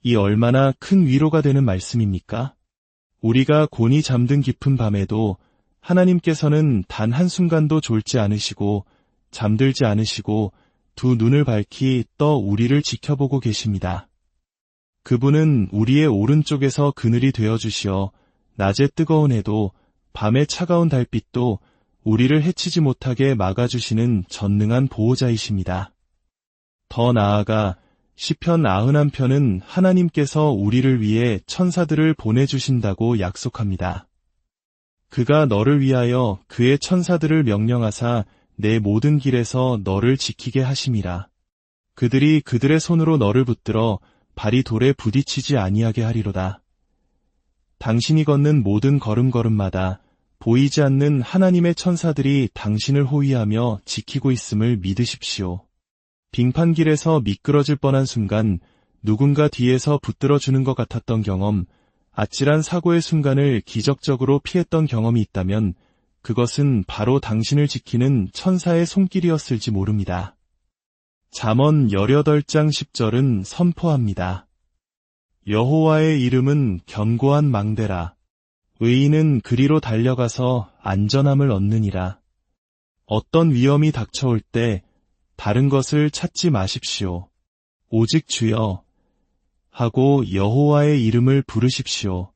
이 얼마나 큰 위로가 되는 말씀입니까? 우리가 곤히 잠든 깊은 밤에도 하나님께서는 단 한순간도 졸지 않으시고 잠들지 않으시고 두 눈을 밝히 떠 우리를 지켜보고 계십니다. 그분은 우리의 오른쪽에서 그늘이 되어주시어 낮에 뜨거운 해도 밤에 차가운 달빛도 우리를 해치지 못하게 막아주시는 전능한 보호자이십니다. 더 나아가 시편 91편은 하나님께서 우리를 위해 천사들을 보내주신다고 약속합니다. 그가 너를 위하여 그의 천사들을 명령하사 내 모든 길에서 너를 지키게 하심이라. 그들이 그들의 손으로 너를 붙들어 발이 돌에 부딪히지 아니하게 하리로다. 당신이 걷는 모든 걸음걸음마다 보이지 않는 하나님의 천사들이 당신을 호위하며 지키고 있음을 믿으십시오. 빙판길에서 미끄러질 뻔한 순간 누군가 뒤에서 붙들어주는 것 같았던 경험, 아찔한 사고의 순간을 기적적으로 피했던 경험이 있다면 그것은 바로 당신을 지키는 천사의 손길이었을지 모릅니다. 잠언 18장 10절은 선포합니다. 여호와의 이름은 견고한 망대라. 의인은 그리로 달려가서 안전함을 얻느니라. 어떤 위험이 닥쳐올 때 다른 것을 찾지 마십시오. 오직 주여 하고 여호와의 이름을 부르십시오.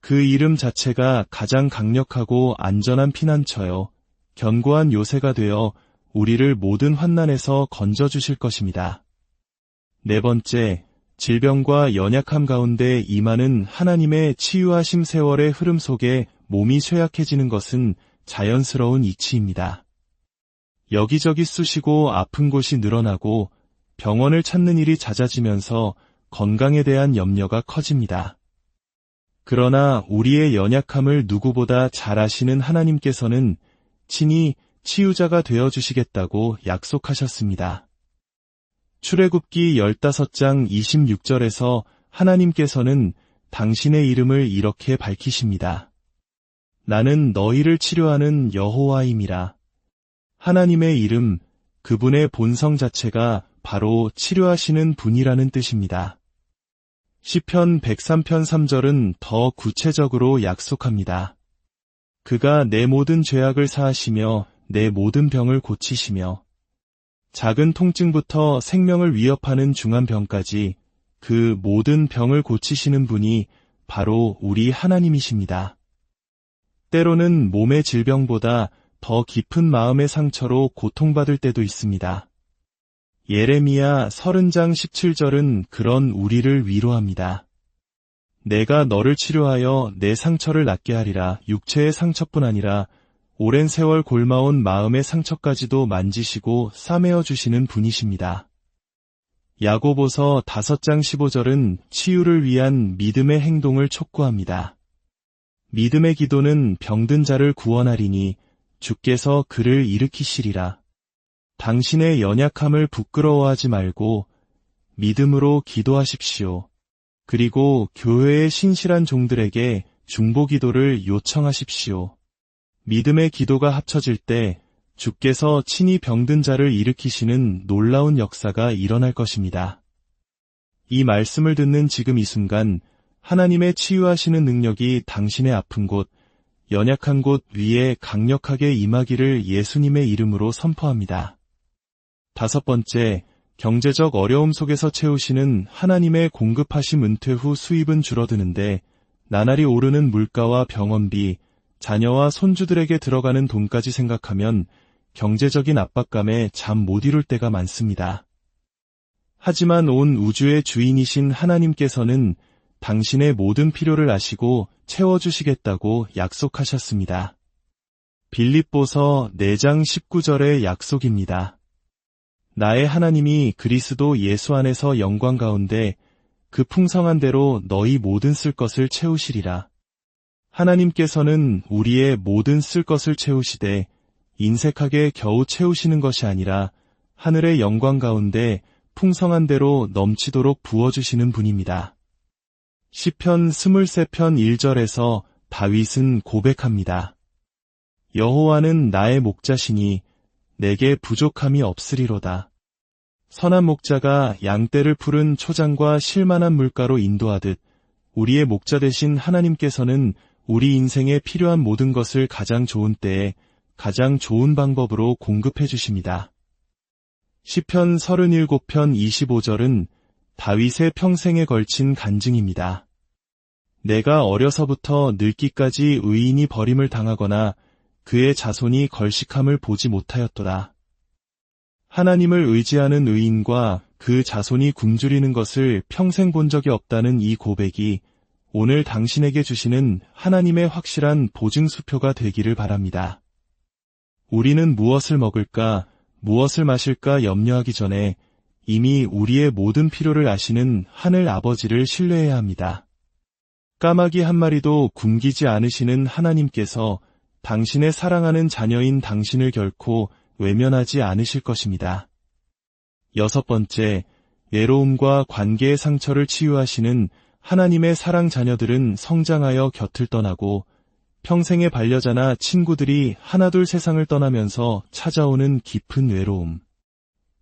그 이름 자체가 가장 강력하고 안전한 피난처요, 견고한 요새가 되어 우리를 모든 환난에서 건져주실 것입니다. 네 번째, 질병과 연약함 가운데 임하는 하나님의 치유하심 세월의 흐름 속에 몸이 쇠약해지는 것은 자연스러운 이치입니다. 여기저기 쑤시고 아픈 곳이 늘어나고 병원을 찾는 일이 잦아지면서 건강에 대한 염려가 커집니다. 그러나 우리의 연약함을 누구보다 잘 아시는 하나님께서는 친히 치유자가 되어주시겠다고 약속하셨습니다. 출애굽기 15장 26절에서 하나님께서는 당신의 이름을 이렇게 밝히십니다. 나는 너희를 치료하는 여호와임이라. 하나님의 이름, 그분의 본성 자체가 바로 치료하시는 분이라는 뜻입니다. 시편 103편 3절은 더 구체적으로 약속합니다. 그가 내 모든 죄악을 사하시며 내 모든 병을 고치시며 작은 통증부터 생명을 위협하는 중한 병까지 그 모든 병을 고치시는 분이 바로 우리 하나님이십니다. 때로는 몸의 질병보다 더 깊은 마음의 상처로 고통받을 때도 있습니다. 예레미야 30장 17절은 그런 우리를 위로합니다. 내가 너를 치료하여 내 상처를 낫게 하리라. 육체의 상처뿐 아니라 오랜 세월 골마온 마음의 상처까지도 만지시고 싸매어 주시는 분이십니다. 야고보서 5장 15절은 치유를 위한 믿음의 행동을 촉구합니다. 믿음의 기도는 병든 자를 구원하리니 주께서 그를 일으키시리라. 당신의 연약함을 부끄러워하지 말고 믿음으로 기도하십시오. 그리고 교회의 신실한 종들에게 중보기도를 요청하십시오. 믿음의 기도가 합쳐질 때 주께서 친히 병든 자를 일으키시는 놀라운 역사가 일어날 것입니다. 이 말씀을 듣는 지금 이 순간 하나님의 치유하시는 능력이 당신의 아픈 곳, 연약한 곳 위에 강력하게 임하기를 예수님의 이름으로 선포합니다. 5번째, 경제적 어려움 속에서 채우시는 하나님의 공급하심 은퇴 후 수입은 줄어드는데 나날이 오르는 물가와 병원비, 자녀와 손주들에게 들어가는 돈까지 생각하면 경제적인 압박감에 잠 못 이룰 때가 많습니다. 하지만 온 우주의 주인이신 하나님께서는 당신의 모든 필요를 아시고 채워주시겠다고 약속하셨습니다. 빌립보서 4장 19절의 약속입니다. 나의 하나님이 그리스도 예수 안에서 영광 가운데 그 풍성한 대로 너희 모든 쓸 것을 채우시리라. 하나님께서는 우리의 모든 쓸 것을 채우시되 인색하게 겨우 채우시는 것이 아니라 하늘의 영광 가운데 풍성한 대로 넘치도록 부어주시는 분입니다. 시편 23편 1절에서 다윗은 고백합니다. 여호와는 나의 목자시니 내게 부족함이 없으리로다. 선한 목자가 양떼를 푸른 초장과 쉴만한 물가로 인도하듯 우리의 목자 되신 하나님께서는 우리 인생에 필요한 모든 것을 가장 좋은 때에 가장 좋은 방법으로 공급해 주십니다. 시편 37편 25절은 다윗의 평생에 걸친 간증입니다. 내가 어려서부터 늙기까지 의인이 버림을 당하거나 그의 자손이 걸식함을 보지 못하였도다. 하나님을 의지하는 의인과 그 자손이 굶주리는 것을 평생 본 적이 없다는 이 고백이 오늘 당신에게 주시는 하나님의 확실한 보증수표가 되기를 바랍니다. 우리는 무엇을 먹을까, 무엇을 마실까 염려하기 전에 이미 우리의 모든 필요를 아시는 하늘 아버지를 신뢰해야 합니다. 까마귀 한 마리도 굶기지 않으시는 하나님께서 당신의 사랑하는 자녀인 당신을 결코 외면하지 않으실 것입니다. 6번째, 외로움과 관계의 상처를 치유하시는 하나님의 사랑 자녀들은 성장하여 곁을 떠나고 평생의 반려자나 친구들이 하나둘 세상을 떠나면서 찾아오는 깊은 외로움.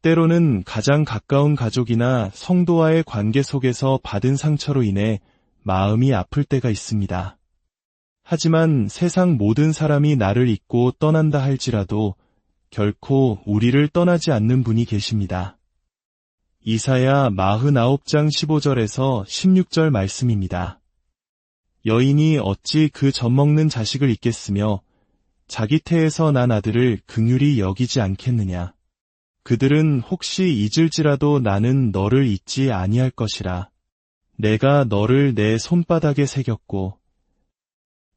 때로는 가장 가까운 가족이나 성도와의 관계 속에서 받은 상처로 인해 마음이 아플 때가 있습니다. 하지만 세상 모든 사람이 나를 잊고 떠난다 할지라도 결코 우리를 떠나지 않는 분이 계십니다. 이사야 49장 15절에서 16절 말씀입니다. 여인이 어찌 그 젖먹는 자식을 잊겠으며 자기 태에서 난 아들을 긍휼히 여기지 않겠느냐. 그들은 혹시 잊을지라도 나는 너를 잊지 아니할 것이라. 내가 너를 내 손바닥에 새겼고.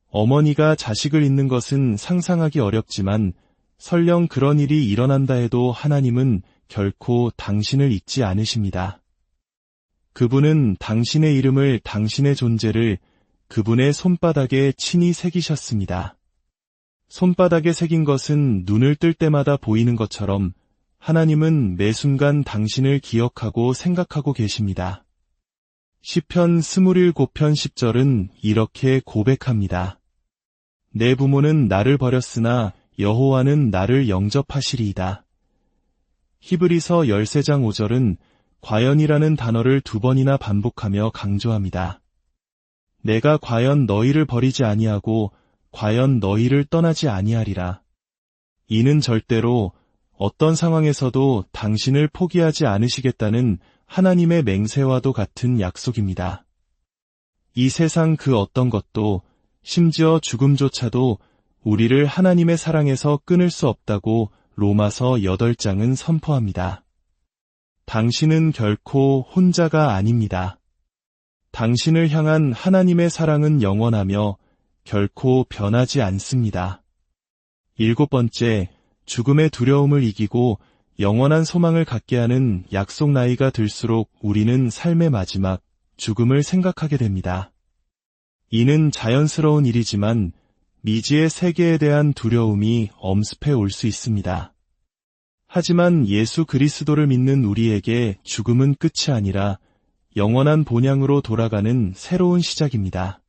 어머니가 자식을 잊는 것은 상상하기 어렵지만 설령 그런 일이 일어난다 해도 하나님은 결코 당신을 잊지 않으십니다. 그분은 당신의 이름을, 당신의 존재를 그분의 손바닥에 친히 새기셨습니다. 손바닥에 새긴 것은 눈을 뜰 때마다 보이는 것처럼 하나님은 매 순간 당신을 기억하고 생각하고 계십니다. 시편 27편 10절은 이렇게 고백합니다. 내 부모는 나를 버렸으나 여호와는 나를 영접하시리이다. 히브리서 13장 5절은 과연이라는 단어를 2번이나 반복하며 강조합니다. 내가 과연 너희를 버리지 아니하고 과연 너희를 떠나지 아니하리라. 이는 절대로 어떤 상황에서도 당신을 포기하지 않으시겠다는 하나님의 맹세와도 같은 약속입니다. 이 세상 그 어떤 것도 심지어 죽음조차도 우리를 하나님의 사랑에서 끊을 수 없다고 로마서 8장은 선포합니다. 당신은 결코 혼자가 아닙니다. 당신을 향한 하나님의 사랑은 영원하며 결코 변하지 않습니다. 7번째, 죽음의 두려움을 이기고 영원한 소망을 갖게 하는 약속 나이가 들수록 우리는 삶의 마지막, 죽음을 생각하게 됩니다. 이는 자연스러운 일이지만 미지의 세계에 대한 두려움이 엄습해 올 수 있습니다. 하지만 예수 그리스도를 믿는 우리에게 죽음은 끝이 아니라 영원한 본향으로 돌아가는 새로운 시작입니다.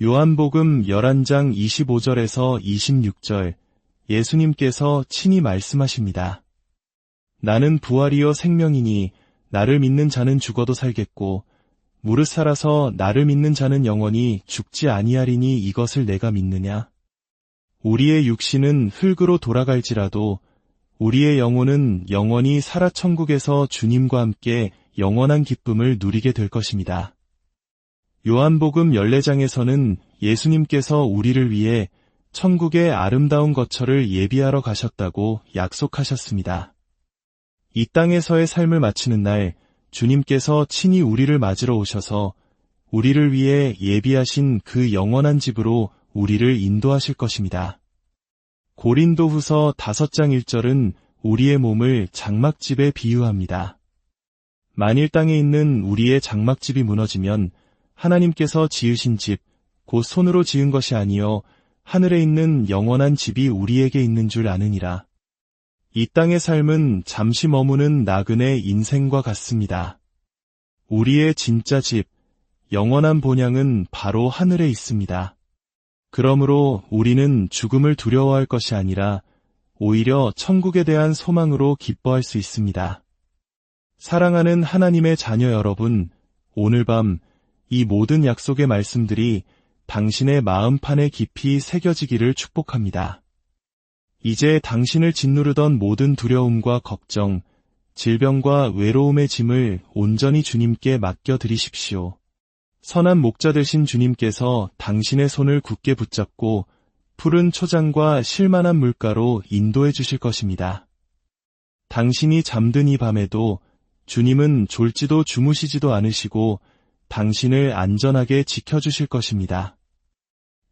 요한복음 11장 25절에서 26절, 예수님께서 친히 말씀하십니다. 나는 부활이요 생명이니 나를 믿는 자는 죽어도 살겠고 무릇 살아서 나를 믿는 자는 영원히 죽지 아니하리니 이것을 내가 믿느냐? 우리의 육신은 흙으로 돌아갈지라도 우리의 영혼은 영원히 살아 천국에서 주님과 함께 영원한 기쁨을 누리게 될 것입니다. 요한복음 14장에서는 예수님께서 우리를 위해 천국의 아름다운 거처를 예비하러 가셨다고 약속하셨습니다. 이 땅에서의 삶을 마치는 날 주님께서 친히 우리를 맞으러 오셔서 우리를 위해 예비하신 그 영원한 집으로 우리를 인도하실 것입니다. 고린도후서 5장 1절은 우리의 몸을 장막집에 비유합니다. 만일 땅에 있는 우리의 장막집이 무너지면 하나님께서 지으신 집, 곧 손으로 지은 것이 아니요 하늘에 있는 영원한 집이 우리에게 있는 줄 아느니라. 이 땅의 삶은 잠시 머무는 나그네 인생과 같습니다. 우리의 진짜 집, 영원한 본향은 바로 하늘에 있습니다. 그러므로 우리는 죽음을 두려워할 것이 아니라 오히려 천국에 대한 소망으로 기뻐할 수 있습니다. 사랑하는 하나님의 자녀 여러분, 오늘 밤 이 모든 약속의 말씀들이 당신의 마음판에 깊이 새겨지기를 축복합니다. 이제 당신을 짓누르던 모든 두려움과 걱정, 질병과 외로움의 짐을 온전히 주님께 맡겨드리십시오. 선한 목자 되신 주님께서 당신의 손을 굳게 붙잡고 푸른 초장과 실만한 물가로 인도해 주실 것입니다. 당신이 잠든 이 밤에도 주님은 졸지도 주무시지도 않으시고 당신을 안전하게 지켜주실 것입니다.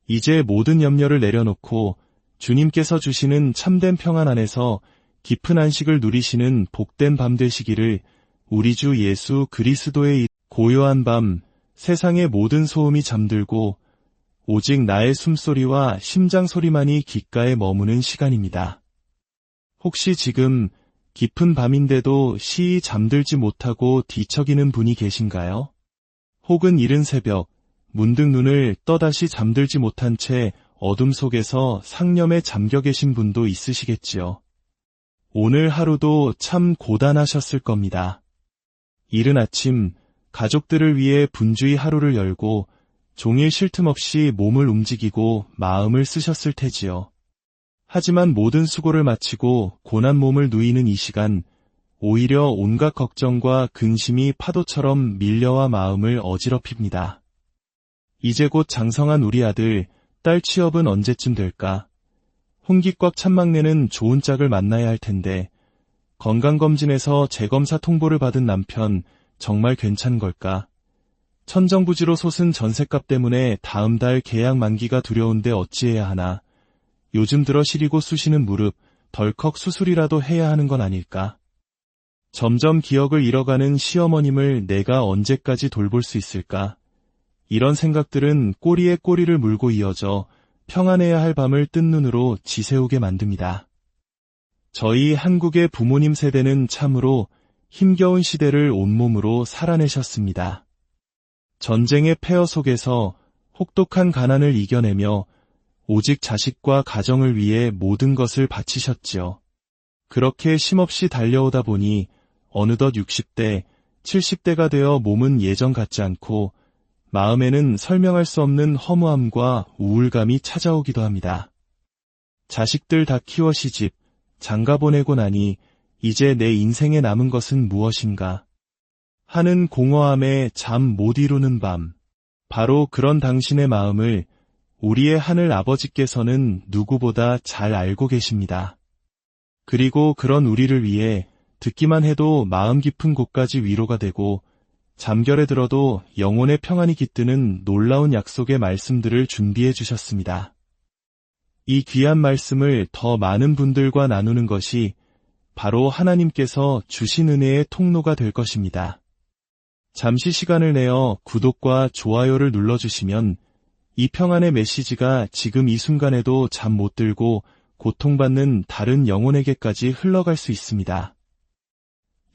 이제 모든 염려를 내려놓고 주님께서 주시는 참된 평안 안에서 깊은 안식을 누리시는 복된 밤 되시기를 우리 주 예수 그리스도의 고요한 밤, 세상의 모든 소음이 잠들고 오직 나의 숨소리와 심장 소리만이 귓가에 머무는 시간입니다. 혹시 지금 깊은 밤인데도 시이 잠들지 못하고 뒤척이는 분이 계신가요? 혹은 이른 새벽, 문득 눈을 떠다시 잠들지 못한 채 어둠 속에서 상념에 잠겨 계신 분도 있으시겠지요. 오늘 하루도 참 고단하셨을 겁니다. 이른 아침, 가족들을 위해 분주히 하루를 열고 종일 쉴 틈 없이 몸을 움직이고 마음을 쓰셨을 테지요. 하지만 모든 수고를 마치고 고난 몸을 누이는 이 시간, 오히려 온갖 걱정과 근심이 파도처럼 밀려와 마음을 어지럽힙니다. 이제 곧 장성한 우리 아들, 딸 취업은 언제쯤 될까? 홍기 꽉 찬 막내는 좋은 짝을 만나야 할 텐데, 건강검진에서 재검사 통보를 받은 남편, 정말 괜찮은 걸까? 천정부지로 솟은 전셋값 때문에 다음 달 계약 만기가 두려운데 어찌해야 하나? 요즘 들어 시리고 쑤시는 무릎, 덜컥 수술이라도 해야 하는 건 아닐까? 점점 기억을 잃어가는 시어머님을 내가 언제까지 돌볼 수 있을까? 이런 생각들은 꼬리에 꼬리를 물고 이어져 평안해야 할 밤을 뜬 눈으로 지새우게 만듭니다. 저희 한국의 부모님 세대는 참으로 힘겨운 시대를 온몸으로 살아내셨습니다. 전쟁의 폐허 속에서 혹독한 가난을 이겨내며 오직 자식과 가정을 위해 모든 것을 바치셨지요. 그렇게 쉼없이 달려오다 보니 어느덧 60대, 70대가 되어 몸은 예전 같지 않고 마음에는 설명할 수 없는 허무함과 우울감이 찾아오기도 합니다. 자식들 다 키워 시집, 장가 보내고 나니 이제 내 인생에 남은 것은 무엇인가? 하는 공허함에 잠 못 이루는 밤. 바로 그런 당신의 마음을 우리의 하늘 아버지께서는 누구보다 잘 알고 계십니다. 그리고 그런 우리를 위해 듣기만 해도 마음 깊은 곳까지 위로가 되고 잠결에 들어도 영혼의 평안이 깃드는 놀라운 약속의 말씀들을 준비해 주셨습니다. 이 귀한 말씀을 더 많은 분들과 나누는 것이 바로 하나님께서 주신 은혜의 통로가 될 것입니다. 잠시 시간을 내어 구독과 좋아요를 눌러주시면 이 평안의 메시지가 지금 이 순간에도 잠 못 들고 고통받는 다른 영혼에게까지 흘러갈 수 있습니다.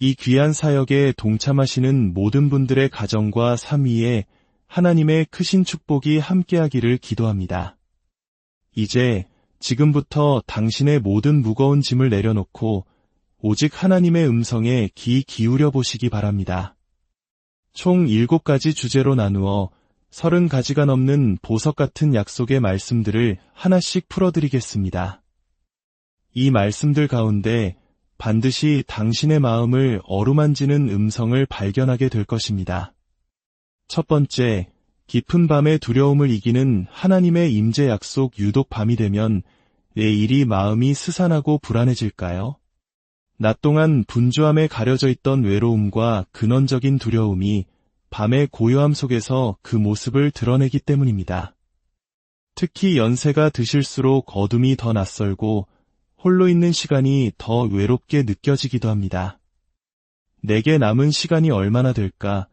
이 귀한 사역에 동참하시는 모든 분들의 가정과 삶 위에 하나님의 크신 축복이 함께하기를 기도합니다. 이제 지금부터 당신의 모든 무거운 짐을 내려놓고 오직 하나님의 음성에 귀 기울여 보시기 바랍니다. 총 7가지 주제로 나누어 30가지가 넘는 보석 같은 약속의 말씀들을 하나씩 풀어드리겠습니다. 이 말씀들 가운데 반드시 당신의 마음을 어루만지는 음성을 발견하게 될 것입니다. 첫 번째, 깊은 밤의 두려움을 이기는 하나님의 임재 약속. 유독 밤이 되면 왜 이리 마음이 스산하고 불안해질까요? 낮 동안 분주함에 가려져 있던 외로움과 근원적인 두려움이 밤의 고요함 속에서 그 모습을 드러내기 때문입니다. 특히 연세가 드실수록 어둠이 더 낯설고 홀로 있는 시간이 더 외롭게 느껴지기도 합니다. 내게 남은 시간이 얼마나 될까?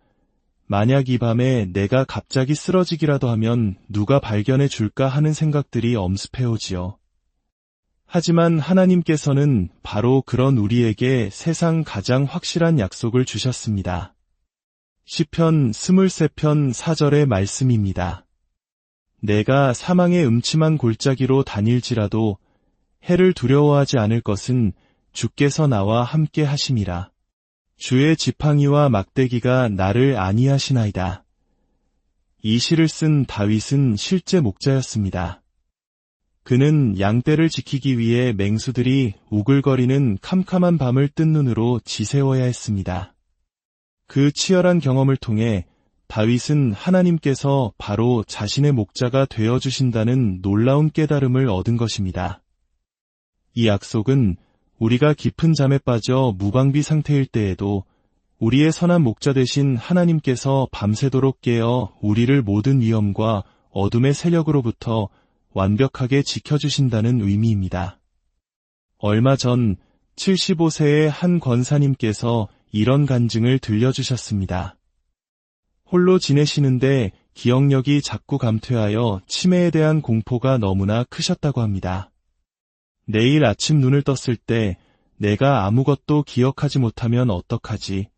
만약 이 밤에 내가 갑자기 쓰러지기라도 하면 누가 발견해 줄까 하는 생각들이 엄습해오지요. 하지만 하나님께서는 바로 그런 우리에게 세상 가장 확실한 약속을 주셨습니다. 시편 23편 4절의 말씀입니다. 내가 사망의 음침한 골짜기로 다닐지라도 해를 두려워하지 않을 것은 주께서 나와 함께 하심이라. 주의 지팡이와 막대기가 나를 안위하시나이다. 이 시를 쓴 다윗은 실제 목자였습니다. 그는 양떼를 지키기 위해 맹수들이 우글거리는 캄캄한 밤을 뜬 눈으로 지새워야 했습니다. 그 치열한 경험을 통해 다윗은 하나님께서 바로 자신의 목자가 되어주신다는 놀라운 깨달음을 얻은 것입니다. 이 약속은 우리가 깊은 잠에 빠져 무방비 상태일 때에도 우리의 선한 목자 되신 하나님께서 밤새도록 깨어 우리를 모든 위험과 어둠의 세력으로부터 완벽하게 지켜주신다는 의미입니다. 얼마 전 75세의 한 권사님께서 이런 간증을 들려주셨습니다. 홀로 지내시는데 기억력이 자꾸 감퇴하여 치매에 대한 공포가 너무나 크셨다고 합니다. 내일 아침 눈을 떴을 때 내가 아무것도 기억하지 못하면 어떡하지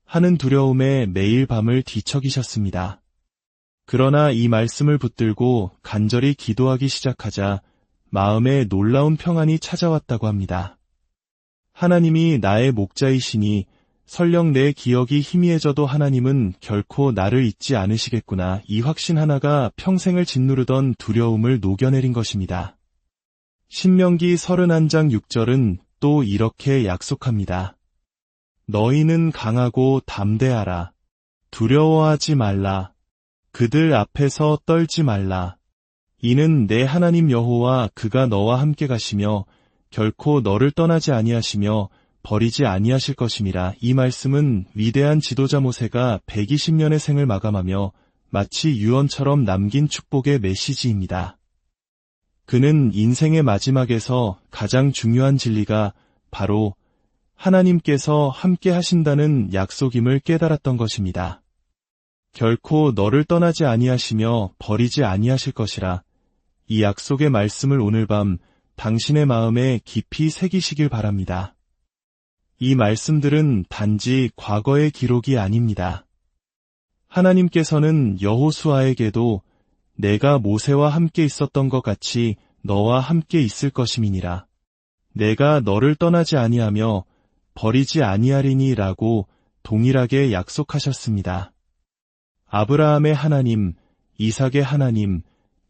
하는 두려움에 매일 밤을 뒤척이셨습니다. 그러나 이 말씀을 붙들고 간절히 기도하기 시작하자 마음에 놀라운 평안이 찾아왔다고 합니다. 하나님이 나의 목자이시니 설령 내 기억이 희미해져도 하나님은 결코 나를 잊지 않으시겠구나. 이 확신 하나가 평생을 짓누르던 두려움을 녹여내린 것입니다. 신명기 31장 6절은 또 이렇게 약속합니다. 너희는 강하고 담대하라. 두려워하지 말라. 그들 앞에서 떨지 말라. 이는 내 하나님 여호와 그가 너와 함께 가시며 결코 너를 떠나지 아니하시며 버리지 아니하실 것임이라. 이 말씀은 위대한 지도자 모세가 120년의 생을 마감하며 마치 유언처럼 남긴 축복의 메시지입니다. 그는 인생의 마지막에서 가장 중요한 진리가 바로 하나님께서 함께 하신다는 약속임을 깨달았던 것입니다. 결코 너를 떠나지 아니하시며 버리지 아니하실 것이라. 이 약속의 말씀을 오늘 밤 당신의 마음에 깊이 새기시길 바랍니다. 이 말씀들은 단지 과거의 기록이 아닙니다. 하나님께서는 여호수아에게도 내가 모세와 함께 있었던 것 같이 너와 함께 있을 것임이니라. 내가 너를 떠나지 아니하며 버리지 아니하리니 라고 동일하게 약속하셨습니다. 아브라함의 하나님, 이삭의 하나님,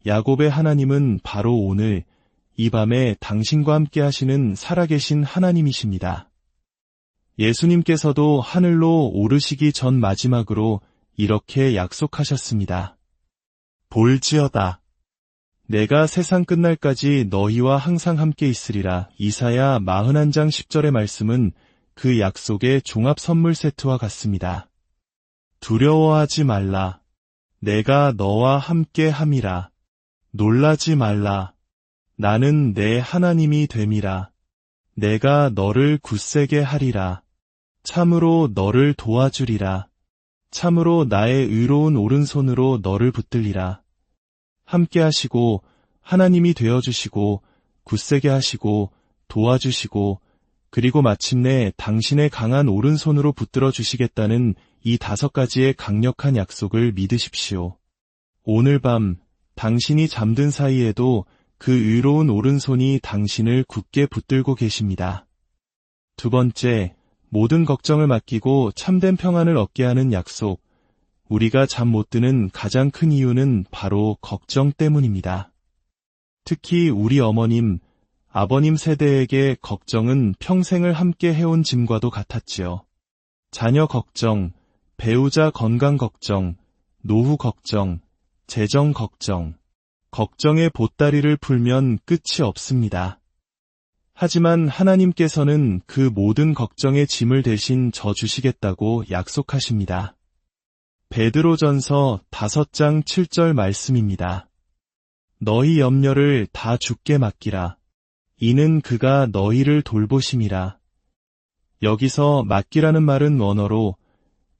야곱의 하나님은 바로 오늘 이 밤에 당신과 함께 하시는 살아계신 하나님이십니다. 예수님께서도 하늘로 오르시기 전 마지막으로 이렇게 약속하셨습니다. 볼지어다. 내가 세상 끝날까지 너희와 항상 함께 있으리라. 이사야 41장 10절의 말씀은 그 약속의 종합 선물 세트와 같습니다. 두려워하지 말라. 내가 너와 함께 함이라. 놀라지 말라. 나는 내 하나님이 됨이라. 내가 너를 굳세게 하리라. 참으로 너를 도와주리라. 참으로 나의 의로운 오른손으로 너를 붙들리라. 함께 하시고 하나님이 되어주시고 굳세게 하시고 도와주시고 그리고 마침내 당신의 강한 오른손으로 붙들어 주시겠다는 이 5가지의 강력한 약속을 믿으십시오. 오늘 밤 당신이 잠든 사이에도 그 의로운 오른손이 당신을 굳게 붙들고 계십니다. 두 번째, 모든 걱정을 맡기고 참된 평안을 얻게 하는 약속. 우리가 잠 못 드는 가장 큰 이유는 바로 걱정 때문입니다. 특히 우리 어머님, 아버님 세대에게 걱정은 평생을 함께 해온 짐과도 같았지요. 자녀 걱정, 배우자 건강 걱정, 노후 걱정, 재정 걱정. 걱정의 보따리를 풀면 끝이 없습니다. 하지만 하나님께서는 그 모든 걱정의 짐을 대신 져주시겠다고 약속하십니다. 베드로전서 5장 7절 말씀입니다. 너희 염려를 다 주께 맡기라. 이는 그가 너희를 돌보심이라. 여기서 맡기라는 말은 원어로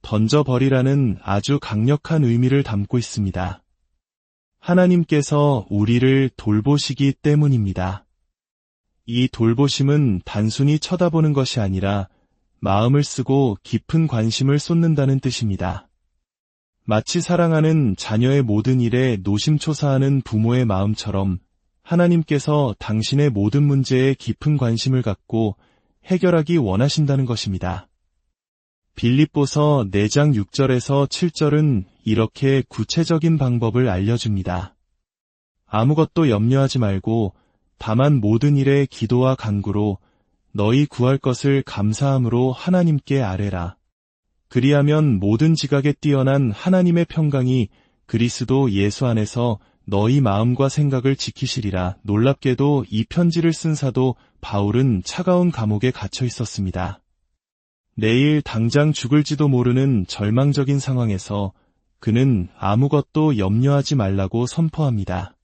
던져버리라는 아주 강력한 의미를 담고 있습니다. 하나님께서 우리를 돌보시기 때문입니다. 이 돌보심은 단순히 쳐다보는 것이 아니라 마음을 쓰고 깊은 관심을 쏟는다는 뜻입니다. 마치 사랑하는 자녀의 모든 일에 노심초사하는 부모의 마음처럼 하나님께서 당신의 모든 문제에 깊은 관심을 갖고 해결하기 원하신다는 것입니다. 빌립보서 4장 6절에서 7절은 이렇게 구체적인 방법을 알려줍니다. 아무것도 염려하지 말고 다만 모든 일에 기도와 간구로 너희 구할 것을 감사함으로 하나님께 아뢰라. 그리하면 모든 지각에 뛰어난 하나님의 평강이 그리스도 예수 안에서 너희 마음과 생각을 지키시리라. 놀랍게도 이 편지를 쓴 사도 바울은 차가운 감옥에 갇혀 있었습니다. 내일 당장 죽을지도 모르는 절망적인 상황에서 그는 아무것도 염려하지 말라고 선포합니다.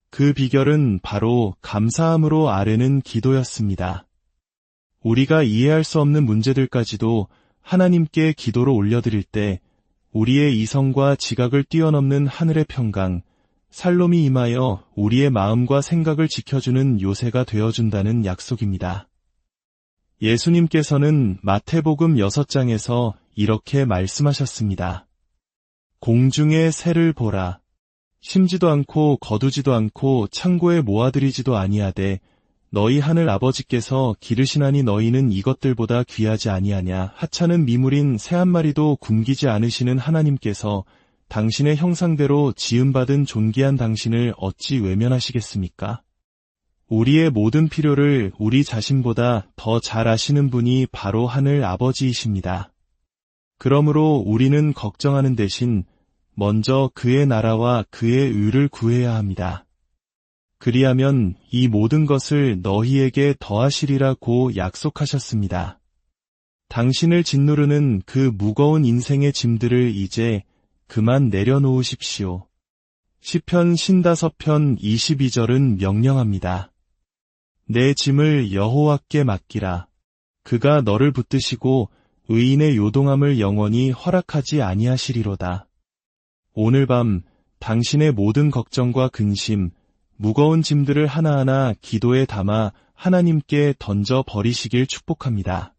그 비결은 바로 감사함으로 아뢰는 기도였습니다. 우리가 이해할 수 없는 문제들까지도 하나님께 기도로 올려드릴 때 우리의 이성과 지각을 뛰어넘는 하늘의 평강, 살롬이 임하여 우리의 마음과 생각을 지켜주는 요새가 되어준다는 약속입니다. 예수님께서는 마태복음 6장에서 이렇게 말씀하셨습니다. 공중의 새를 보라. 심지도 않고 거두지도 않고 창고에 모아들이지도 아니하되 너희 하늘 아버지께서 기르시나니 너희는 이것들보다 귀하지 아니하냐. 하찮은 미물인 새 한 마리도 굶기지 않으시는 하나님께서 당신의 형상대로 지음받은 존귀한 당신을 어찌 외면하시겠습니까? 우리의 모든 필요를 우리 자신보다 더 잘 아시는 분이 바로 하늘 아버지이십니다. 그러므로 우리는 걱정하는 대신 먼저 그의 나라와 그의 의를 구해야 합니다. 그리하면 이 모든 것을 너희에게 더하시리라고 약속하셨습니다. 당신을 짓누르는 그 무거운 인생의 짐들을 이제 그만 내려놓으십시오. 시편 55편 22절은 명령합니다. 내 짐을 여호와께 맡기라. 그가 너를 붙드시고 의인의 요동함을 영원히 허락하지 아니하시리로다. 오늘 밤 당신의 모든 걱정과 근심, 무거운 짐들을 하나하나 기도에 담아 하나님께 던져 버리시길 축복합니다.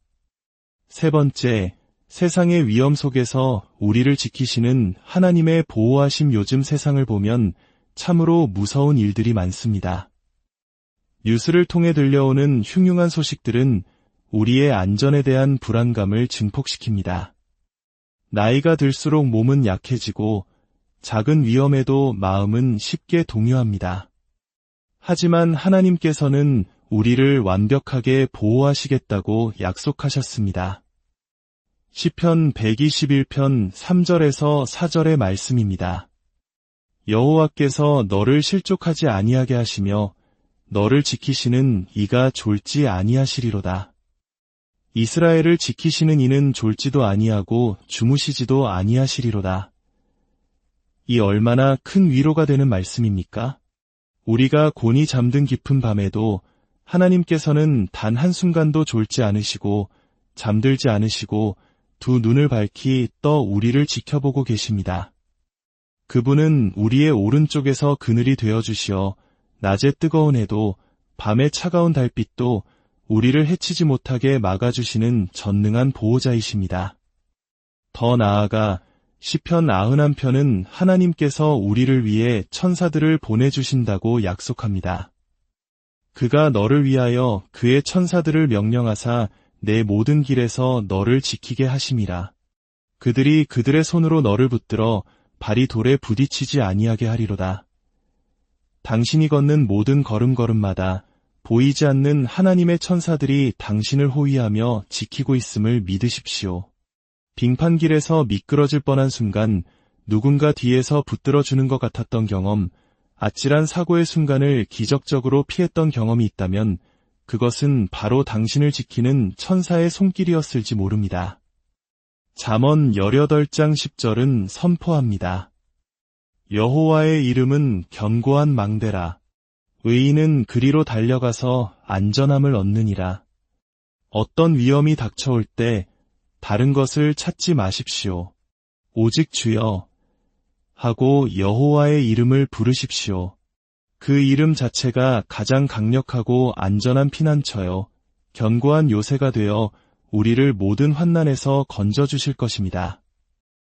세 번째, 세상의 위험 속에서 우리를 지키시는 하나님의 보호하심. 요즘 세상을 보면 참으로 무서운 일들이 많습니다. 뉴스를 통해 들려오는 흉흉한 소식들은 우리의 안전에 대한 불안감을 증폭시킵니다. 나이가 들수록 몸은 약해지고 작은 위험에도 마음은 쉽게 동요합니다. 하지만 하나님께서는 우리를 완벽하게 보호하시겠다고 약속하셨습니다. 시편 121편 3절에서 4절의 말씀입니다. 여호와께서 너를 실족하지 아니하게 하시며 너를 지키시는 이가 졸지 아니하시리로다. 이스라엘을 지키시는 이는 졸지도 아니하고 주무시지도 아니하시리로다. 이 얼마나 큰 위로가 되는 말씀입니까? 우리가 곤히 잠든 깊은 밤에도 하나님께서는 단 한순간도 졸지 않으시고 잠들지 않으시고 두 눈을 밝히 떠 우리를 지켜보고 계십니다. 그분은 우리의 오른쪽에서 그늘이 되어주시어 낮에 뜨거운 해도 밤의 차가운 달빛도 우리를 해치지 못하게 막아주시는 전능한 보호자이십니다. 더 나아가 시편 91편은 하나님께서 우리를 위해 천사들을 보내주신다고 약속합니다. 그가 너를 위하여 그의 천사들을 명령하사 내 모든 길에서 너를 지키게 하심이라. 그들이 그들의 손으로 너를 붙들어 발이 돌에 부딪히지 아니하게 하리로다. 당신이 걷는 모든 걸음걸음마다 보이지 않는 하나님의 천사들이 당신을 호위하며 지키고 있음을 믿으십시오. 빙판길에서 미끄러질 뻔한 순간 누군가 뒤에서 붙들어주는 것 같았던 경험, 아찔한 사고의 순간을 기적적으로 피했던 경험이 있다면 그것은 바로 당신을 지키는 천사의 손길이었을지 모릅니다. 잠언 18장 10절은 선포합니다. 여호와의 이름은 견고한 망대라. 의인은 그리로 달려가서 안전함을 얻느니라. 어떤 위험이 닥쳐올 때 다른 것을 찾지 마십시오. 오직 주여 하고 여호와의 이름을 부르십시오. 그 이름 자체가 가장 강력하고 안전한 피난처요, 견고한 요새가 되어 우리를 모든 환난에서 건져주실 것입니다.